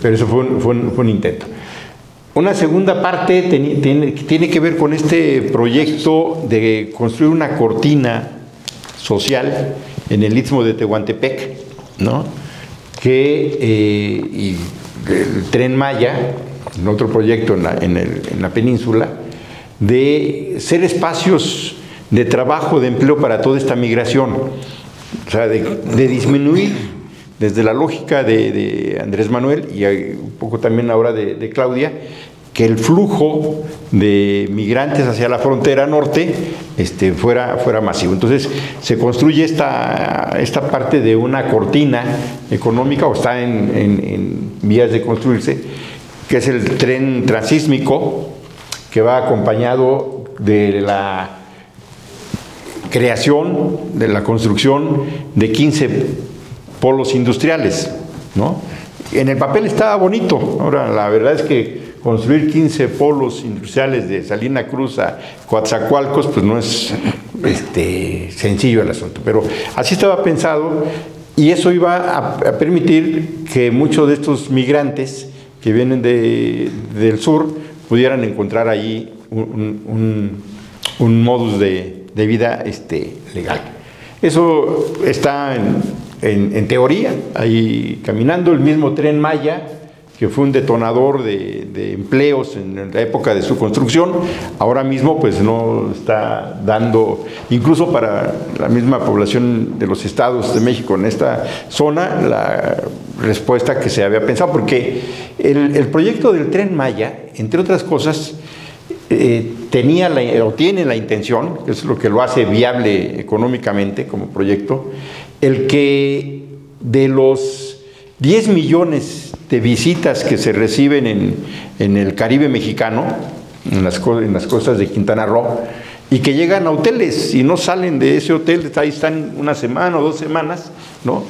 C: pero eso fue un intento. Una segunda parte tiene que ver con este proyecto de construir una cortina social en el Istmo de Tehuantepec, ¿no? Y el Tren Maya, en otro proyecto en la península, de ser espacios de trabajo, de empleo para toda esta migración. O sea, de disminuir desde la lógica de Andrés Manuel y un poco también ahora de Claudia, que el flujo de migrantes hacia la frontera norte fuera masivo. Entonces se construye esta parte de una cortina económica, o está en vías de construirse, que es el tren transísmico, que va acompañado de la creación, de la construcción de 15 polos industriales, ¿no? En el papel estaba bonito. Ahora, la verdad es que construir 15 polos industriales de Salina Cruz a Coatzacoalcos, pues no es sencillo el asunto, pero así estaba pensado, y eso iba a permitir que muchos de estos migrantes que vienen del sur pudieran encontrar ahí un modus de vida legal. Eso está en teoría, ahí caminando. El mismo Tren Maya, que fue un detonador de empleos en la época de su construcción, ahora mismo pues no está dando, incluso para la misma población de los estados de México en esta zona, la respuesta que se había pensado, porque el proyecto del Tren Maya, entre otras cosas, tiene la intención, que es lo que lo hace viable económicamente como proyecto, el que de los 10 millones de visitas que se reciben en el Caribe mexicano, en las costas de Quintana Roo, y que llegan a hoteles y no salen de ese hotel, ahí están una semana o 2 semanas, ¿no?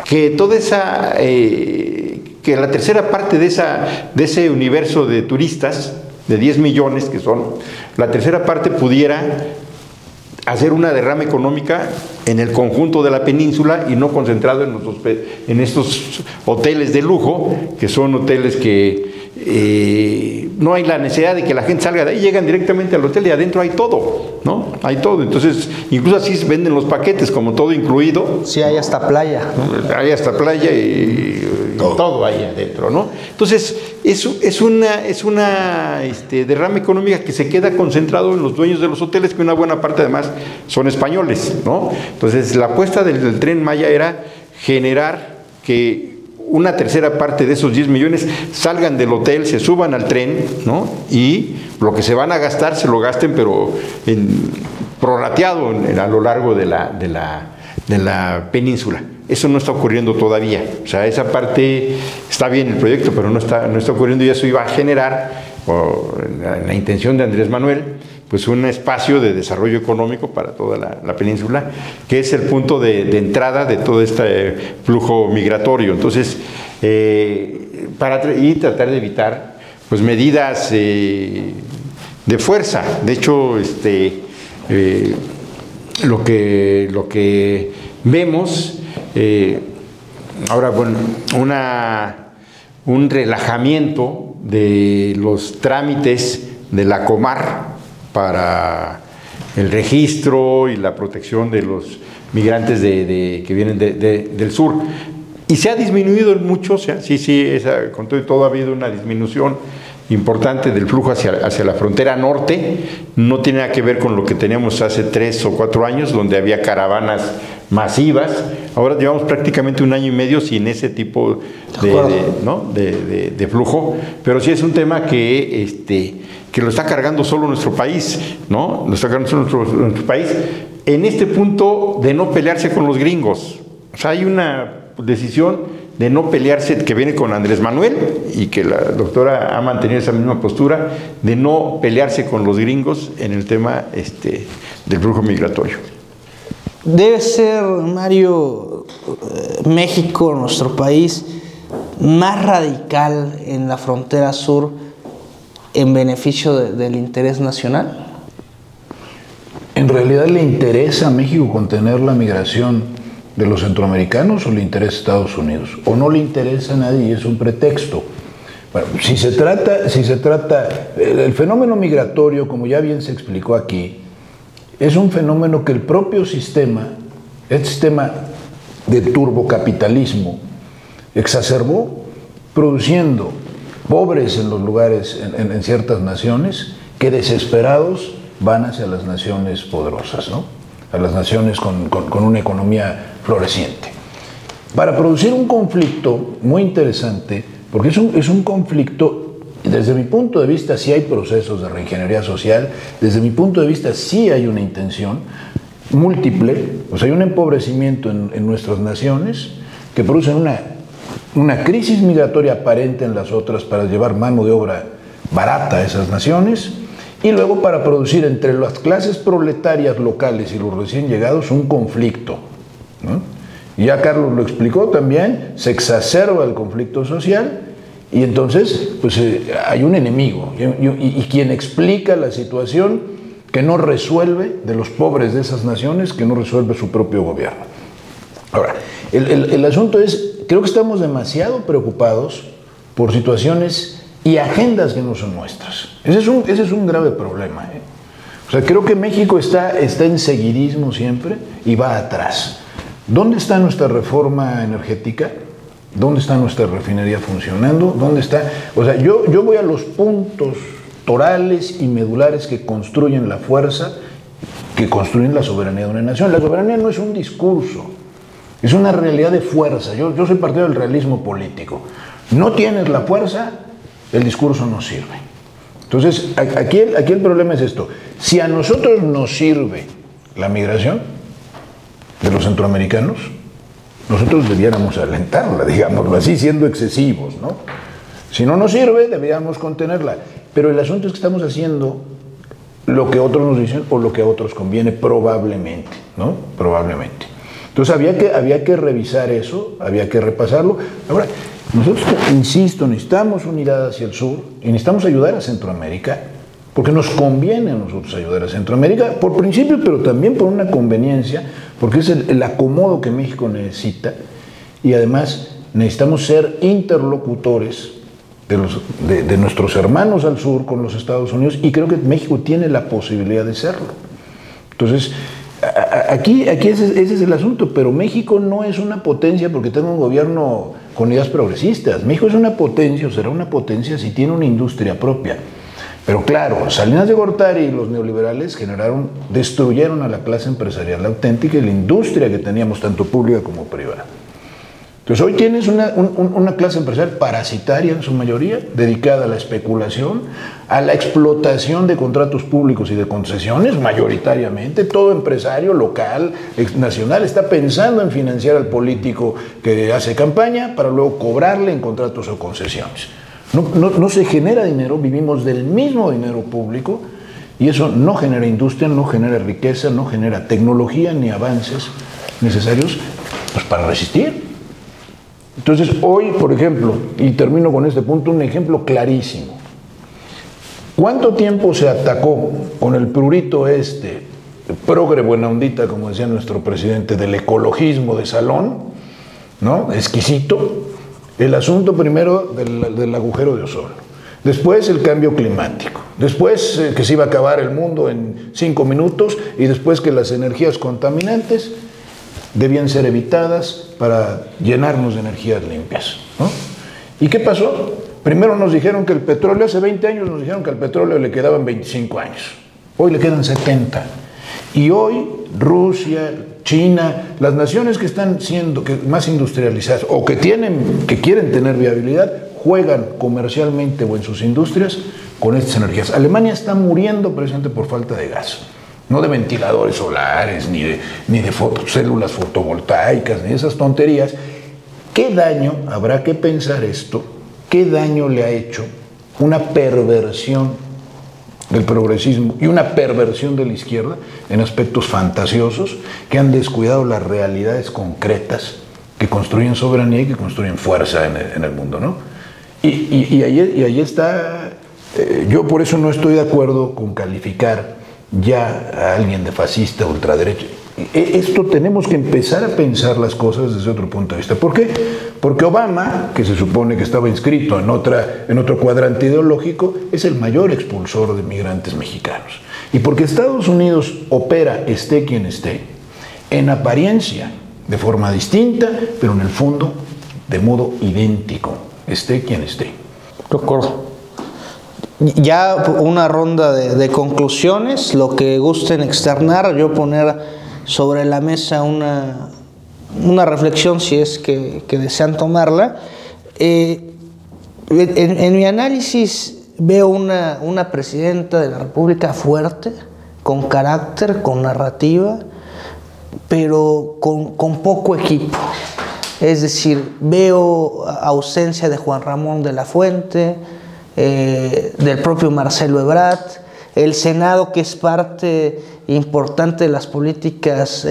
C: Que toda esa, que la tercera parte de ese universo de turistas, de 10 millones que son, la tercera parte pudiera hacer una derrama económica en el conjunto de la península y no concentrado en estos hoteles de lujo, que son hoteles que no hay la necesidad de que la gente salga de ahí, llegan directamente al hotel y adentro hay todo, ¿no? Hay todo. Entonces, incluso así se venden los paquetes, como todo incluido.
A: Sí, hay hasta playa, ¿no?
C: Hay hasta playa y todo ahí adentro, ¿no? Entonces, es una derrama económica que se queda concentrado en los dueños de los hoteles, que una buena parte además son españoles, ¿no? Entonces, la apuesta del Tren Maya era generar que una tercera parte de esos 10 millones salgan del hotel, se suban al tren, ¿no? Y lo que se van a gastar, se lo gasten, pero prorrateado a lo largo de la península. Eso no está ocurriendo todavía. O sea, esa parte está bien el proyecto, pero no está ocurriendo, y eso iba a generar, la intención de Andrés Manuel, pues un espacio de desarrollo económico para toda la península, que es el punto de entrada de todo este flujo migratorio. Entonces, tratar de evitar pues medidas de fuerza. De hecho, lo que vemos ahora, bueno, un relajamiento de los trámites de la Comar para el registro y la protección de los migrantes que vienen del sur. Y se ha disminuido mucho, o sea, con todo ha habido una disminución importante del flujo hacia la frontera norte. No tiene nada que ver con lo que teníamos hace 3 o 4 años, donde había caravanas masivas. Ahora llevamos prácticamente 1 año y medio sin ese tipo de flujo, pero sí es un tema que lo está cargando solo nuestro país, ¿no? Lo está cargando solo nuestro país, en este punto de no pelearse con los gringos. O sea, hay una decisión de no pelearse, que viene con Andrés Manuel, y que la doctora ha mantenido esa misma postura, de no pelearse con los gringos en el tema del flujo migratorio.
A: Debe ser, Mario, México, nuestro país, más radical en la frontera sur en beneficio del interés nacional.
D: ¿En realidad le interesa a México contener la migración de los centroamericanos o le interesa a Estados Unidos? ¿O no le interesa a nadie y es un pretexto? Bueno, si se trata, el fenómeno migratorio, como ya bien se explicó aquí, es un fenómeno que el propio sistema, el sistema de turbocapitalismo, exacerbó, produciendo pobres en los lugares, en ciertas naciones, que desesperados van hacia las naciones poderosas, ¿no? A las naciones con una economía floreciente. Para producir un conflicto muy interesante, porque es un conflicto, desde mi punto de vista sí hay procesos de reingeniería social, desde mi punto de vista sí hay una intención múltiple, o sea, hay un empobrecimiento en nuestras naciones que producen una crisis migratoria aparente en las otras para llevar mano de obra barata a esas naciones, y luego para producir entre las clases proletarias locales y los recién llegados un conflicto, ¿no? Y ya Carlos lo explicó también, se exacerba el conflicto social y entonces pues hay un enemigo y quien explica la situación que no resuelve de los pobres de esas naciones, que no resuelve su propio gobierno. Ahora, el asunto es, creo que estamos demasiado preocupados por situaciones y agendas que no son nuestras. Ese es un grave problema, ¿eh? O sea, creo que México está en seguidismo siempre y va atrás. ¿Dónde está nuestra reforma energética? ¿Dónde está nuestra refinería funcionando? ¿Dónde está? O sea, yo voy a los puntos torales y medulares que construyen la fuerza, que construyen la soberanía de una nación. La soberanía no es un discurso, es una realidad de fuerza. Yo soy partidario del realismo político. No tienes la fuerza, el discurso no sirve. Entonces, aquí el problema es esto. Si a nosotros nos sirve la migración de los centroamericanos, nosotros debiéramos alentarla, digámoslo así, siendo excesivos, ¿no? Si no nos sirve, deberíamos contenerla. Pero el asunto es que estamos haciendo lo que otros nos dicen o lo que a otros conviene, probablemente, ¿no? Probablemente. Entonces había que revisar eso, había que repasarlo. Ahora, nosotros, insisto, necesitamos unidad hacia el sur y necesitamos ayudar a Centroamérica, porque nos conviene a nosotros ayudar a Centroamérica, por principio, pero también por una conveniencia, porque es el acomodo que México necesita, y además necesitamos ser interlocutores de nuestros hermanos al sur con los Estados Unidos, y creo que México tiene la posibilidad de serlo. Entonces, aquí ese es el asunto, pero México no es una potencia porque tenga un gobierno con ideas progresistas. México es una potencia, o será una potencia, si tiene una industria propia. Pero claro, Salinas de Gortari y los neoliberales destruyeron a la clase empresarial auténtica y la industria que teníamos, tanto pública como privada. Entonces hoy tienes una clase empresarial parasitaria en su mayoría, dedicada a la especulación, a la explotación de contratos públicos y de concesiones, mayoritariamente. Todo empresario local, nacional, está pensando en financiar al político que hace campaña para luego cobrarle en contratos o concesiones. No se genera dinero, vivimos del mismo dinero público, y eso no genera industria, no genera riqueza, no genera tecnología ni avances necesarios pues, para resistir. Entonces hoy, por ejemplo, y termino con este punto, un ejemplo clarísimo. ¿Cuánto tiempo se atacó con el prurito progre buena ondita, como decía nuestro presidente, del ecologismo de salón, ¿no? Exquisito? El asunto primero del agujero de ozono, después el cambio climático, después que se iba a acabar el mundo en 5 minutos, y después que las energías contaminantes debían ser evitadas para llenarnos de energías limpias, ¿no? ¿Y qué pasó? Primero nos dijeron que el petróleo, hace 20 años nos dijeron que al petróleo le quedaban 25 años, hoy le quedan 70. Y hoy Rusia, China, las naciones que están siendo más industrializadas o que quieren tener viabilidad, juegan comercialmente o en sus industrias con estas energías. Alemania está muriendo precisamente por falta de gas, no de ventiladores solares, ni de células fotovoltaicas, ni de esas tonterías. ¿Qué daño, habrá que pensar esto, qué daño le ha hecho una perversión del progresismo y una perversión de la izquierda en aspectos fantasiosos que han descuidado las realidades concretas que construyen soberanía y que construyen fuerza en el mundo, ¿no? Y ahí está, yo por eso no estoy de acuerdo con calificar ya a alguien de fascista o ultraderecha. Esto tenemos que empezar a pensar las cosas desde otro punto de vista. ¿Por qué? Porque Obama, que se supone que estaba inscrito en otro cuadrante ideológico, es el mayor expulsor de migrantes mexicanos. Y porque Estados Unidos opera, esté quien esté, en apariencia de forma distinta, pero en el fondo de modo idéntico, esté quien esté.
A: De acuerdo. Ya una ronda de conclusiones, lo que gusten externar, yo poner sobre la mesa una reflexión, si es que desean tomarla. En mi análisis veo una presidenta de la República fuerte, con carácter, con narrativa, pero con poco equipo. Es decir, veo ausencia de Juan Ramón de la Fuente, del propio Marcelo Ebrard, el Senado, que es parte importante de las políticas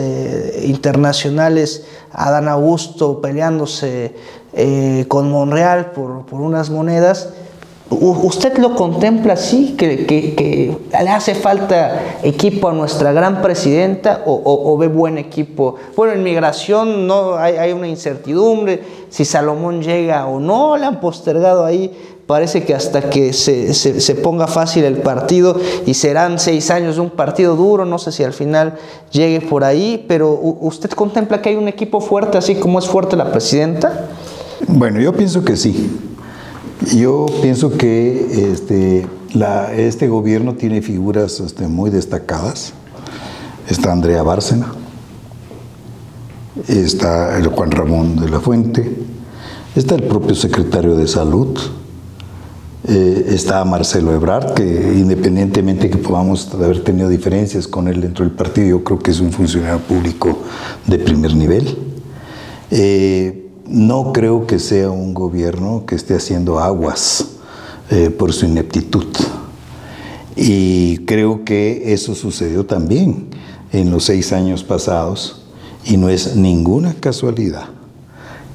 A: internacionales, Adán Augusto peleándose con Monreal por unas monedas. ¿Usted lo contempla así, que le hace falta equipo a nuestra gran presidenta, o ve buen equipo? Bueno, en migración no hay una incertidumbre, si Salomón llega o no, la han postergado ahí. Parece que hasta que se ponga fácil el partido, y serán 6 años de un partido duro, no sé si al final llegue por ahí, pero ¿usted contempla que hay un equipo fuerte así como es fuerte la presidenta?
B: Bueno, yo pienso que sí. Yo pienso que este gobierno tiene figuras muy destacadas. Está Andrea Bárcena, está el Juan Ramón de la Fuente, está el propio secretario de Salud, está Marcelo Ebrard, que independientemente que podamos haber tenido diferencias con él dentro del partido, yo creo que es un funcionario público de primer nivel. No creo que sea un gobierno que esté haciendo aguas por su ineptitud. Y creo que eso sucedió también en los 6 años pasados, y no es ninguna casualidad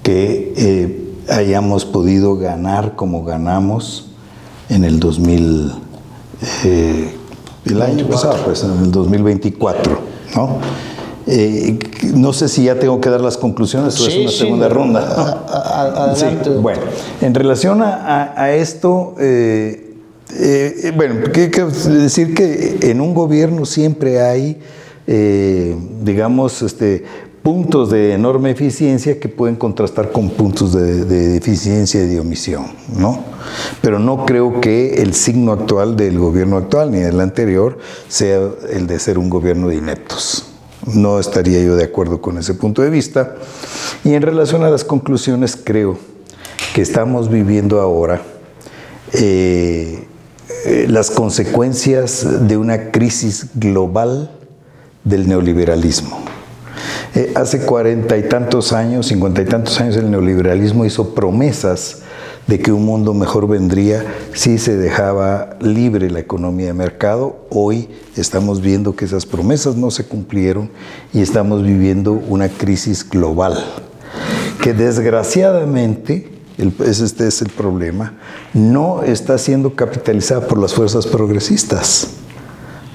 B: que hayamos podido ganar como ganamos en el el año pasado, pues en el 2024, ¿no? No sé si ya tengo que dar las conclusiones o es una segunda ronda.
A: Adelante.
B: Sí, bueno, en relación a esto, bueno, quiero decir que en un gobierno siempre hay, digamos, puntos de enorme eficiencia que pueden contrastar con puntos de deficiencia y de omisión, ¿no? Pero no creo que el signo actual del gobierno actual ni del anterior sea el de ser un gobierno de ineptos. No estaría yo de acuerdo con ese punto de vista. Y en relación a las conclusiones, creo que estamos viviendo ahora las consecuencias de una crisis global del neoliberalismo. Hace 40 y tantos años, 50 y tantos años, el neoliberalismo hizo promesas de que un mundo mejor vendría si se dejaba libre la economía de mercado. Hoy estamos viendo que esas promesas no se cumplieron y estamos viviendo una crisis global que desgraciadamente, este es el problema, no está siendo capitalizada por las fuerzas progresistas,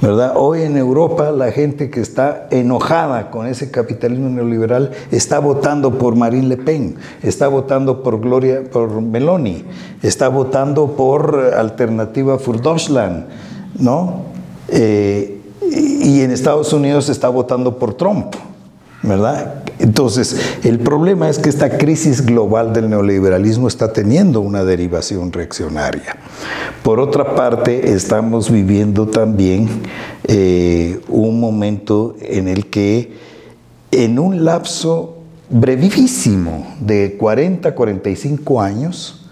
B: ¿verdad? Hoy en Europa la gente que está enojada con ese capitalismo neoliberal está votando por Marine Le Pen, está votando por Meloni, está votando por Alternativa für Deutschland, ¿no? Y en Estados Unidos está votando por Trump, ¿verdad? Entonces, el problema es que esta crisis global del neoliberalismo está teniendo una derivación reaccionaria. Por otra parte, estamos viviendo también un momento en el que, en un lapso brevísimo de 40, 45 años,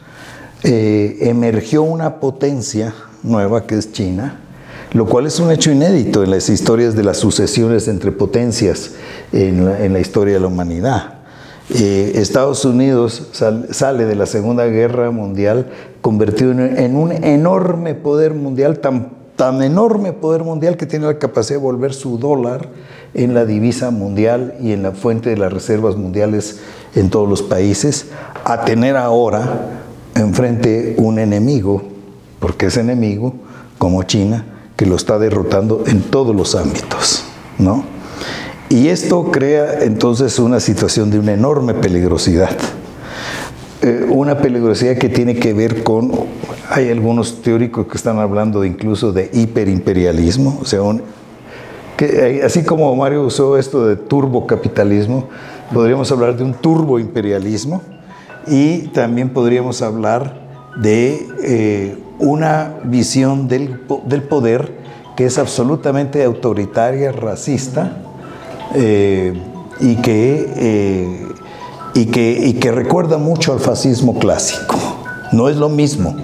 B: emergió una potencia nueva que es China, lo cual es un hecho inédito en las historias de las sucesiones entre potencias en la historia de la humanidad. Estados Unidos sale de la Segunda Guerra Mundial convertido en un enorme poder mundial, tan enorme poder mundial que tiene la capacidad de volver su dólar en la divisa mundial y en la fuente de las reservas mundiales en todos los países, a tener ahora enfrente un enemigo, porque es enemigo, como China, que lo está derrotando en todos los ámbitos, ¿no? Y esto crea entonces una situación de una enorme peligrosidad. Una peligrosidad que tiene que ver con, hay algunos teóricos que están hablando incluso de hiperimperialismo, o sea, así como Mario usó esto de turbocapitalismo, podríamos hablar de un turboimperialismo y también podríamos hablar de una visión del poder que es absolutamente autoritaria, racista, y que recuerda mucho al fascismo clásico. No es lo mismo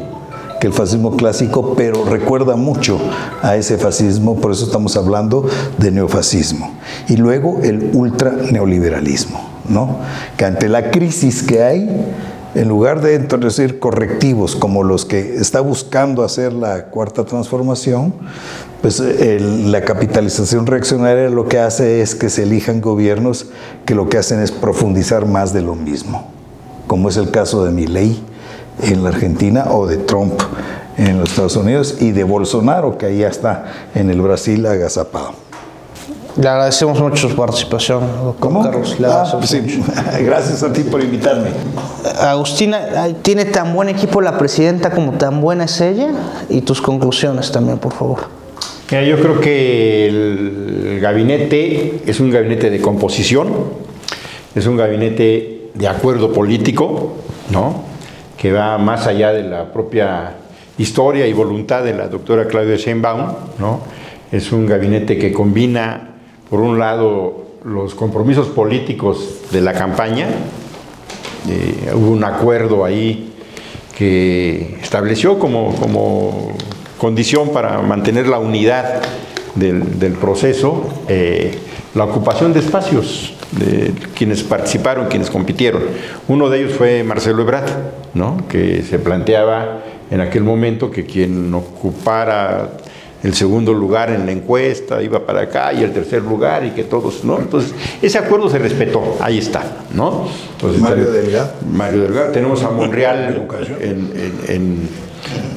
B: que el fascismo clásico, pero recuerda mucho a ese fascismo, por eso estamos hablando de neofascismo. Y luego el ultraneoliberalismo, ¿no? Que ante la crisis que hay, en lugar de introducir correctivos como los que está buscando hacer la Cuarta Transformación, pues la capitalización reaccionaria lo que hace es que se elijan gobiernos que lo que hacen es profundizar más de lo mismo, como es el caso de Milei en la Argentina o de Trump en los Estados Unidos y de Bolsonaro, que ahí ya está en el Brasil agazapado.
A: Le agradecemos mucho su participación, doctor
B: ¿Cómo?
A: Carlos.
B: Sí. Gracias a ti por invitarme.
A: Agustina, ¿tiene tan buen equipo la presidenta como tan buena es ella? Y tus conclusiones también, por favor.
C: Mira, yo creo que el gabinete es un gabinete de composición, es un gabinete de acuerdo político, ¿no? Que va más allá de la propia historia y voluntad de la doctora Claudia Sheinbaum, ¿no? Es un gabinete que combina, por un lado, los compromisos políticos de la campaña. Hubo un acuerdo ahí que estableció como condición para mantener la unidad del proceso, la ocupación de espacios de quienes participaron, quienes compitieron. Uno de ellos fue Marcelo Ebrard, ¿no? Que se planteaba en aquel momento que quien ocupara el segundo lugar en la encuesta iba para acá y el tercer lugar y que todos, ¿no? Entonces, ese acuerdo se respetó, ahí está, ¿no? Entonces,
B: Mario Delgado.
C: Mario Delgado. Tenemos a Monreal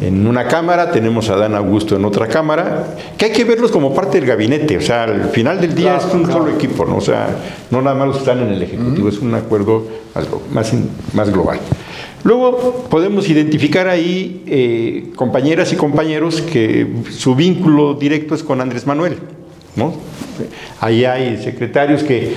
C: en una cámara, tenemos a Dan Augusto en otra cámara, que hay que verlos como parte del gabinete, o sea, al final del día es un solo equipo, ¿no? O sea, no nada más los que están en el Ejecutivo, es un acuerdo algo más global. Luego podemos identificar ahí compañeras y compañeros que su vínculo directo es con Andrés Manuel, ¿no? Ahí hay secretarios que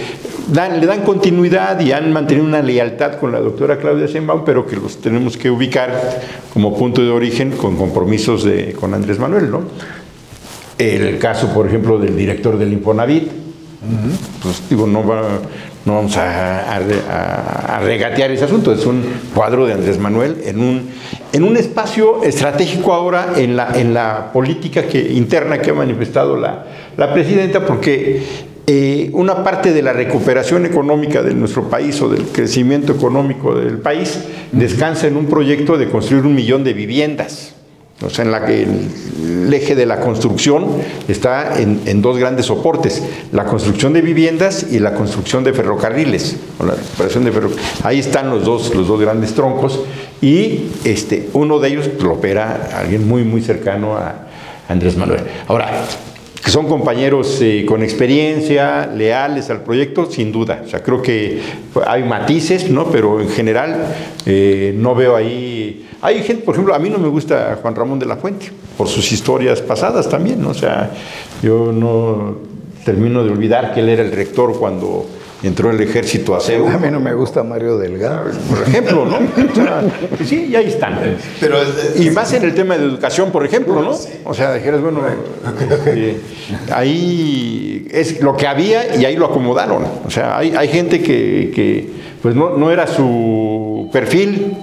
C: le dan continuidad y han mantenido una lealtad con la doctora Claudia Sheinbaum, pero que los tenemos que ubicar como punto de origen con compromisos con Andrés Manuel, ¿no? El caso, por ejemplo, del director del Infonavit, pues digo, no vamos a regatear ese asunto, es un cuadro de Andrés Manuel en un espacio estratégico ahora en la política interna que ha manifestado la presidenta, porque una parte de la recuperación económica de nuestro país o del crecimiento económico del país descansa en un proyecto de construir 1 millón de viviendas. O sea, en la que el eje de la construcción está en 2 grandes soportes: la construcción de viviendas y la construcción de ferrocarriles, o la recuperación de ferrocarriles. Ahí están los dos grandes troncos, y uno de ellos lo opera alguien muy, muy cercano a Andrés Manuel. Ahora, que son compañeros con experiencia, leales al proyecto, sin duda. O sea, creo que hay matices, ¿no? Pero en general no veo ahí... Hay gente, por ejemplo, a mí no me gusta Juan Ramón de la Fuente, por sus historias pasadas también, ¿no? O sea, yo no termino de olvidar que él era el rector cuando entró el ejército a CEU.
B: A mí no me gusta Mario Delgado,
C: por ejemplo, ¿no? O sea, sí, y ahí están. Pero y más en el tema de educación, por ejemplo, ¿no? O sea, dijeras, bueno, ahí es lo que había y ahí lo acomodaron. O sea, hay gente que pues no era su perfil,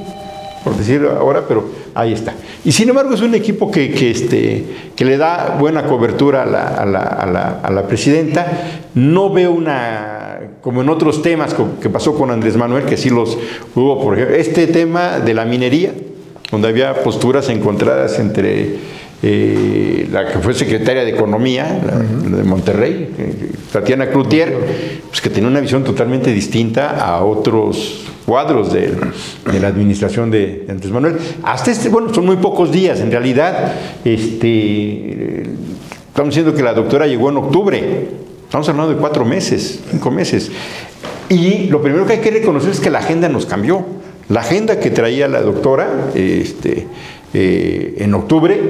C: por decirlo ahora, pero ahí está. Y sin embargo es un equipo que le da buena cobertura a la presidenta. No veo como en otros temas que pasó con Andrés Manuel, que sí los hubo, por ejemplo, este tema de la minería, donde había posturas encontradas entre la que fue secretaria de Economía, la de Monterrey, Tatiana Cloutier, pues que tenía una visión totalmente distinta a otros cuadros de la administración de Andrés Manuel. Hasta bueno, son muy pocos días, en realidad, estamos diciendo que la doctora llegó en octubre, estamos hablando de 4 meses, 5 meses, y lo primero que hay que reconocer es que la agenda nos cambió. La agenda que traía la doctora en octubre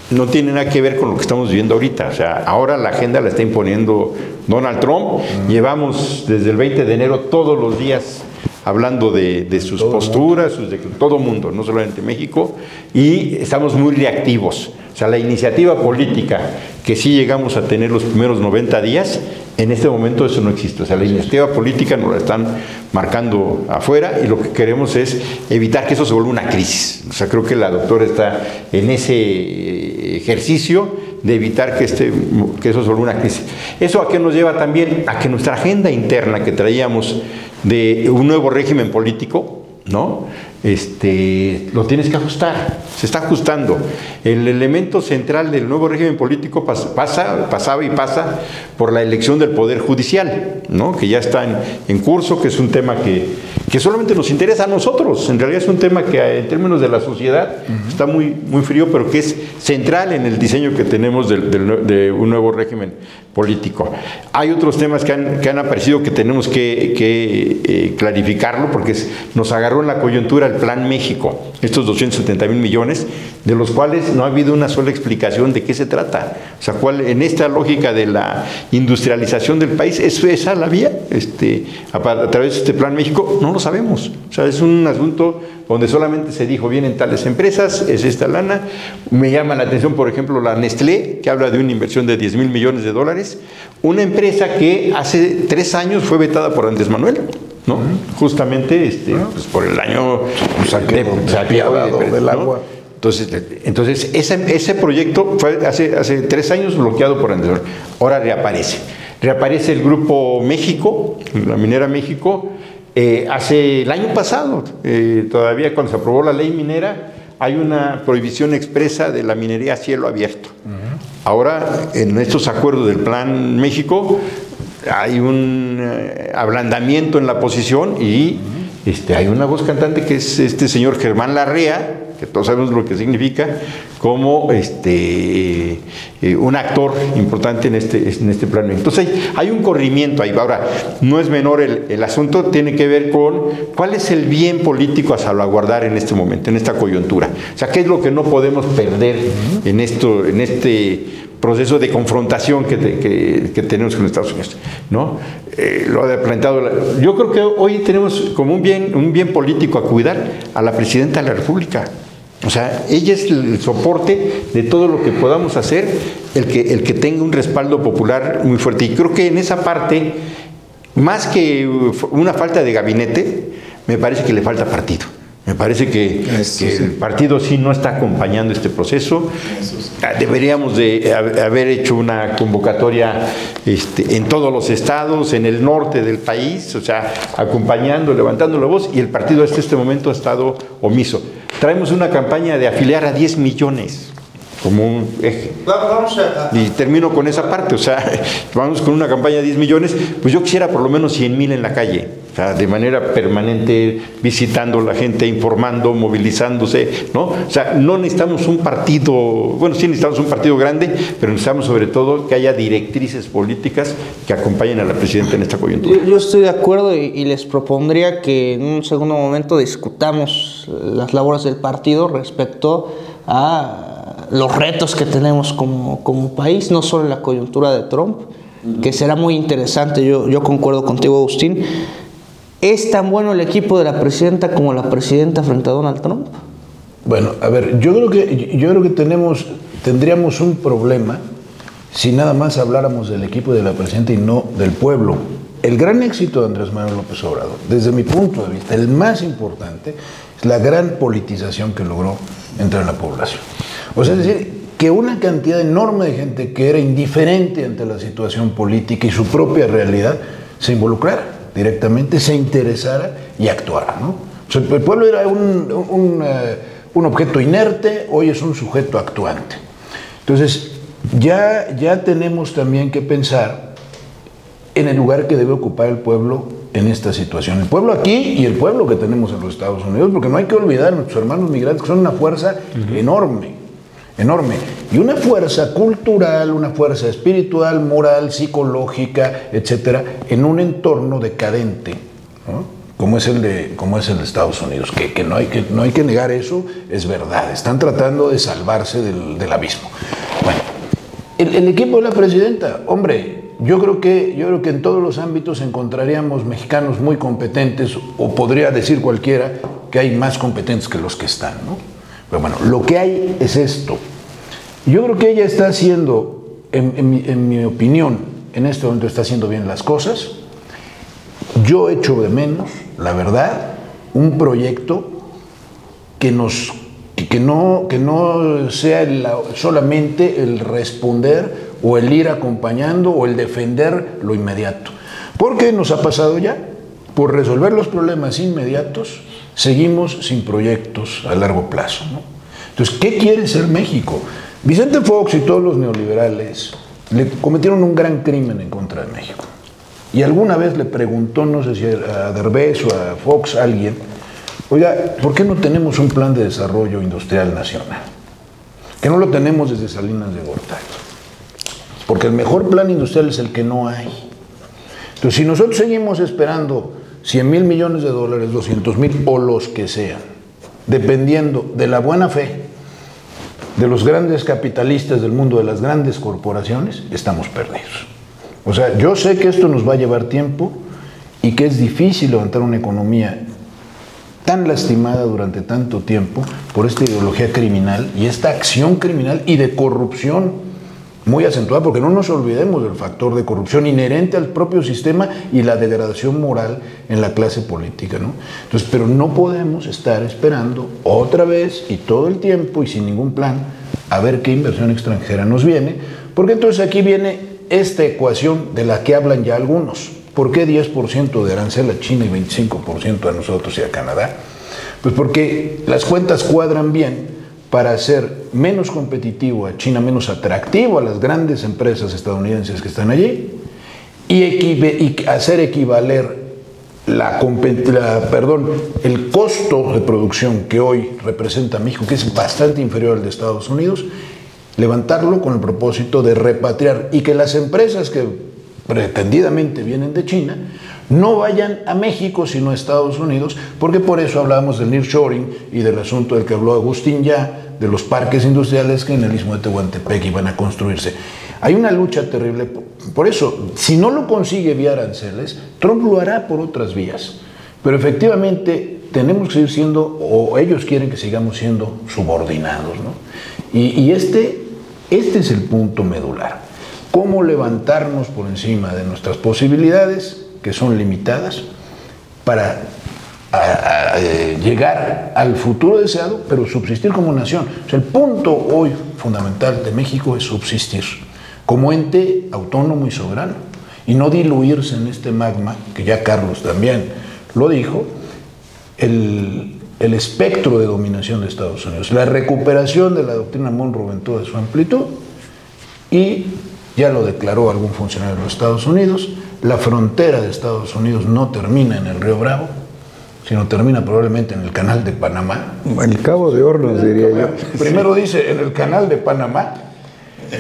C: no tiene nada que ver con lo que estamos viviendo ahorita. O sea, ahora la agenda la está imponiendo Donald Trump. Llevamos desde el 20 de enero todos los días hablando de sus posturas, de todo mundo, no solamente México, y estamos muy reactivos. O sea, la iniciativa política que sí llegamos a tener los primeros 90 días, en este momento eso no existe. O sea, la iniciativa política nos la están marcando afuera y lo que queremos es evitar que eso se vuelva una crisis. O sea, creo que la doctora está en ese ejercicio de evitar que eso se vuelva una crisis. ¿Eso a qué nos lleva también? A que nuestra agenda interna que traíamos de un nuevo régimen político, ¿no? Lo tienes que ajustar, se está ajustando. El elemento central del nuevo régimen político pasaba y pasa por la elección del Poder Judicial, ¿no? Que ya está en curso, que es un tema que solamente nos interesa a nosotros. En realidad es un tema que en términos de la sociedad está muy, muy frío, pero que es central en el diseño que tenemos de un nuevo régimen político. Hay otros temas que han aparecido que tenemos que clarificarlo, porque nos agarró en la coyuntura el Plan México, estos 270,000 millones, de los cuales no ha habido una sola explicación de qué se trata. O sea, en esta lógica de la industrialización del país, ¿es esa la vía? A través de este Plan México, no lo sabemos. O sea, es un asunto donde solamente se dijo, vienen tales empresas, es esta lana. Me llama la atención, por ejemplo, la Nestlé, que habla de una inversión de 10,000 millones de dólares, una empresa que hace 3 años fue vetada por Andrés Manuel, ¿no? Justamente pues por el año
B: saqueado del agua.
C: Entonces ese proyecto fue hace 3 años bloqueado por Andrés Manuel. Ahora reaparece el Grupo México, la minera México. El año pasado, todavía cuando se aprobó la ley minera, hay una prohibición expresa de la minería a cielo abierto. Ahora, en estos acuerdos del Plan México, hay un ablandamiento en la posición y hay una voz cantante que es este señor Germán Larrea, que todos sabemos lo que significa, como un actor importante en este plano. Entonces hay un corrimiento ahí. Ahora, no es menor el asunto, tiene que ver con cuál es el bien político a salvaguardar en este momento, en esta coyuntura. O sea, qué es lo que no podemos perder en este proceso de confrontación que tenemos con Estados Unidos, ¿no? Lo ha planteado. Yo creo que hoy tenemos como un bien político a cuidar a la presidenta de la República. O sea, ella es el soporte de todo lo que podamos hacer, el que tenga un respaldo popular muy fuerte. Y creo que en esa parte, más que una falta de gabinete, me parece que le falta partido. Me parece que el partido sí no está acompañando este proceso. Deberíamos de haber hecho una convocatoria en todos los estados, en el norte del país, o sea, acompañando, levantando la voz, y el partido hasta este momento ha estado omiso. Traemos una campaña de afiliar a 10 millones como un eje. Y termino con esa parte, o sea, vamos con una campaña de 10 millones, pues yo quisiera por lo menos 100,000 en la calle, o sea, de manera permanente, visitando a la gente, informando, movilizándose, ¿no? O sea, no necesitamos un partido, bueno, sí necesitamos un partido grande, pero necesitamos sobre todo que haya directrices políticas que acompañen a la presidenta en esta coyuntura.
A: Yo estoy de acuerdo y les propondría que en un segundo momento discutamos las labores del partido respecto a los retos que tenemos como país, no solo en la coyuntura de Trump, que será muy interesante. Yo concuerdo contigo, Agustín. ¿Es tan bueno el equipo de la presidenta como la presidenta frente a Donald Trump?
D: Bueno, a ver, yo creo que tendríamos un problema si nada más habláramos del equipo de la presidenta y no del pueblo. El gran éxito de Andrés Manuel López Obrador, desde mi punto de vista, el más importante, es la gran politización que logró entrar en la población. O sea, es decir, que una cantidad enorme de gente que era indiferente ante la situación política y su propia realidad se involucrara directamente, se interesara y actuara, ¿no? O sea, el pueblo era un objeto inerte, hoy es un sujeto actuante. Entonces, ya tenemos también que pensar en el lugar que debe ocupar el pueblo en esta situación. El pueblo aquí y el pueblo que tenemos en los Estados Unidos, porque no hay que olvidar a nuestros hermanos migrantes, que son una fuerza enorme. Y una fuerza cultural, una fuerza espiritual, moral, psicológica, etcétera, en un entorno decadente, ¿no? como es el de Estados Unidos, que no hay que negar eso, es verdad. Están tratando de salvarse del abismo. Bueno, el equipo de la presidenta, hombre, yo creo que en todos los ámbitos encontraríamos mexicanos muy competentes, o podría decir cualquiera que hay más competentes que los que están, ¿no? Pero bueno, lo que hay es esto. Yo creo que ella está haciendo, en mi opinión, en este momento está haciendo bien las cosas. Yo echo de menos, la verdad, un proyecto que no sea solamente el responder o el ir acompañando o el defender lo inmediato. Porque nos ha pasado ya, por resolver los problemas inmediatos, seguimos sin proyectos a largo plazo, ¿no? Entonces, ¿qué quiere ser México? Vicente Fox y todos los neoliberales le cometieron un gran crimen en contra de México. Y alguna vez le preguntó, no sé si a Derbez o a Fox, alguien, oiga, ¿por qué no tenemos un plan de desarrollo industrial nacional? Que no lo tenemos desde Salinas de Gortari. Porque el mejor plan industrial es el que no hay. Entonces, si nosotros seguimos esperando 100,000 millones de dólares, 200,000 o los que sean, dependiendo de la buena fe de los grandes capitalistas del mundo, de las grandes corporaciones, estamos perdidos. O sea, yo sé que esto nos va a llevar tiempo y que es difícil levantar una economía tan lastimada durante tanto tiempo por esta ideología criminal y esta acción criminal y de corrupción muy acentuada, porque no nos olvidemos del factor de corrupción inherente al propio sistema y la degradación moral en la clase política, ¿no? Entonces, pero no podemos estar esperando otra vez y todo el tiempo y sin ningún plan a ver qué inversión extranjera nos viene, porque entonces aquí viene esta ecuación de la que hablan ya algunos. ¿Por qué 10% de arancel a China y 25% a nosotros y a Canadá? Pues porque las cuentas cuadran bien para hacer menos competitivo a China, menos atractivo a las grandes empresas estadounidenses que están allí y hacer equivaler el costo de producción que hoy representa México, que es bastante inferior al de Estados Unidos, levantarlo con el propósito de repatriar y que las empresas que pretendidamente vienen de China no vayan a México sino a Estados Unidos, porque por eso hablábamos del nearshoring y del asunto del que habló Agustín ya, de los parques industriales que en el Istmo de Tehuantepec iban a construirse. Hay una lucha terrible. Por eso, si no lo consigue vía aranceles, Trump lo hará por otras vías. Pero efectivamente tenemos que seguir siendo, o ellos quieren que sigamos siendo subordinados, ¿no? Y este es el punto medular. Cómo levantarnos por encima de nuestras posibilidades, que son limitadas, para llegar al futuro deseado, pero subsistir como nación. O sea, el punto hoy fundamental de México es subsistir como ente autónomo y soberano, y no diluirse en este magma, que ya Carlos también lo dijo, el espectro de dominación de Estados Unidos, la recuperación de la doctrina Monroe en toda su amplitud, y ya lo declaró algún funcionario de los Estados Unidos, la frontera de Estados Unidos no termina en el Río Bravo, sino termina probablemente en el Canal de Panamá.
B: El Cabo de Hornos, diría yo.
D: Primero dice en el Canal de Panamá,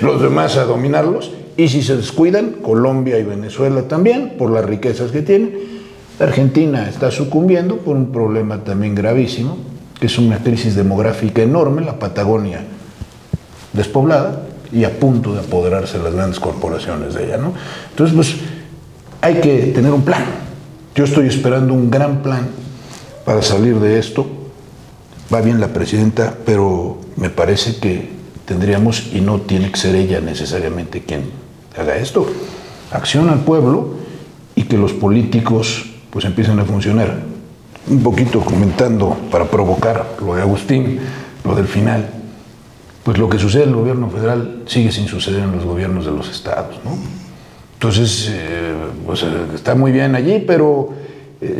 D: los demás a dominarlos, y si se descuidan, Colombia y Venezuela también, por las riquezas que tienen. Argentina está sucumbiendo por un problema también gravísimo, que es una crisis demográfica enorme, la Patagonia despoblada y a punto de apoderarse las grandes corporaciones de ella, ¿no? Entonces, pues, hay que tener un plan. Yo estoy esperando un gran plan para salir de esto. Va bien la presidenta, pero me parece que tendríamos, y no tiene que ser ella necesariamente quien haga esto, acción al pueblo y que los políticos pues empiecen a funcionar. Un poquito comentando para provocar lo de Agustín, lo del final, pues lo que sucede en el gobierno federal sigue sin suceder en los gobiernos de los estados, ¿no? Entonces, pues está muy bien allí, pero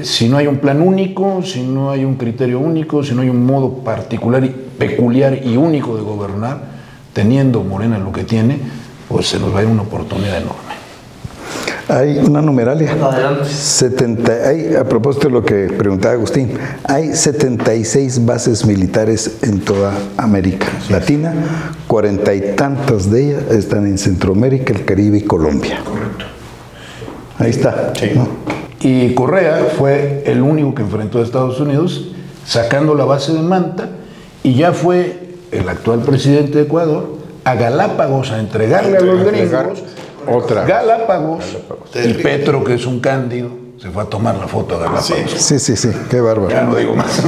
D: si no hay un plan único, si no hay un criterio único, si no hay un modo particular y peculiar y único de gobernar, teniendo Morena lo que tiene, pues se nos va a ir una oportunidad enorme.
B: Hay una numeralia. Adelante. A propósito de lo que preguntaba Agustín, hay 76 bases militares en toda América Latina, 40 y tantas de ellas están en Centroamérica, el Caribe y Colombia.
D: Correcto.
B: Ahí está.
D: Sí.
B: ¿No?
D: Y Correa fue el único que enfrentó a Estados Unidos sacando la base de Manta, y ya fue el actual presidente de Ecuador a Galápagos a entregarle a los gringos
C: otra
D: Galápagos, y Petro, que es un cándido, se fue a tomar la foto a Galápagos.
B: Sí, qué bárbaro.
D: Ya no digo más.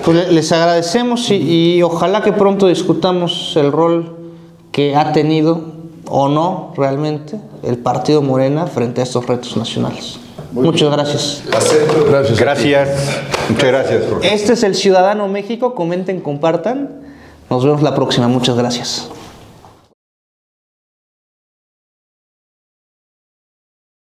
A: Pues les agradecemos y ojalá que pronto discutamos el rol que ha tenido o no realmente el partido Morena frente a estos retos nacionales. Muchas gracias.
C: Gracias. Muchas gracias, Jorge.
A: Este es el Ciudadano México. Comenten, compartan. Nos vemos la próxima. Muchas gracias.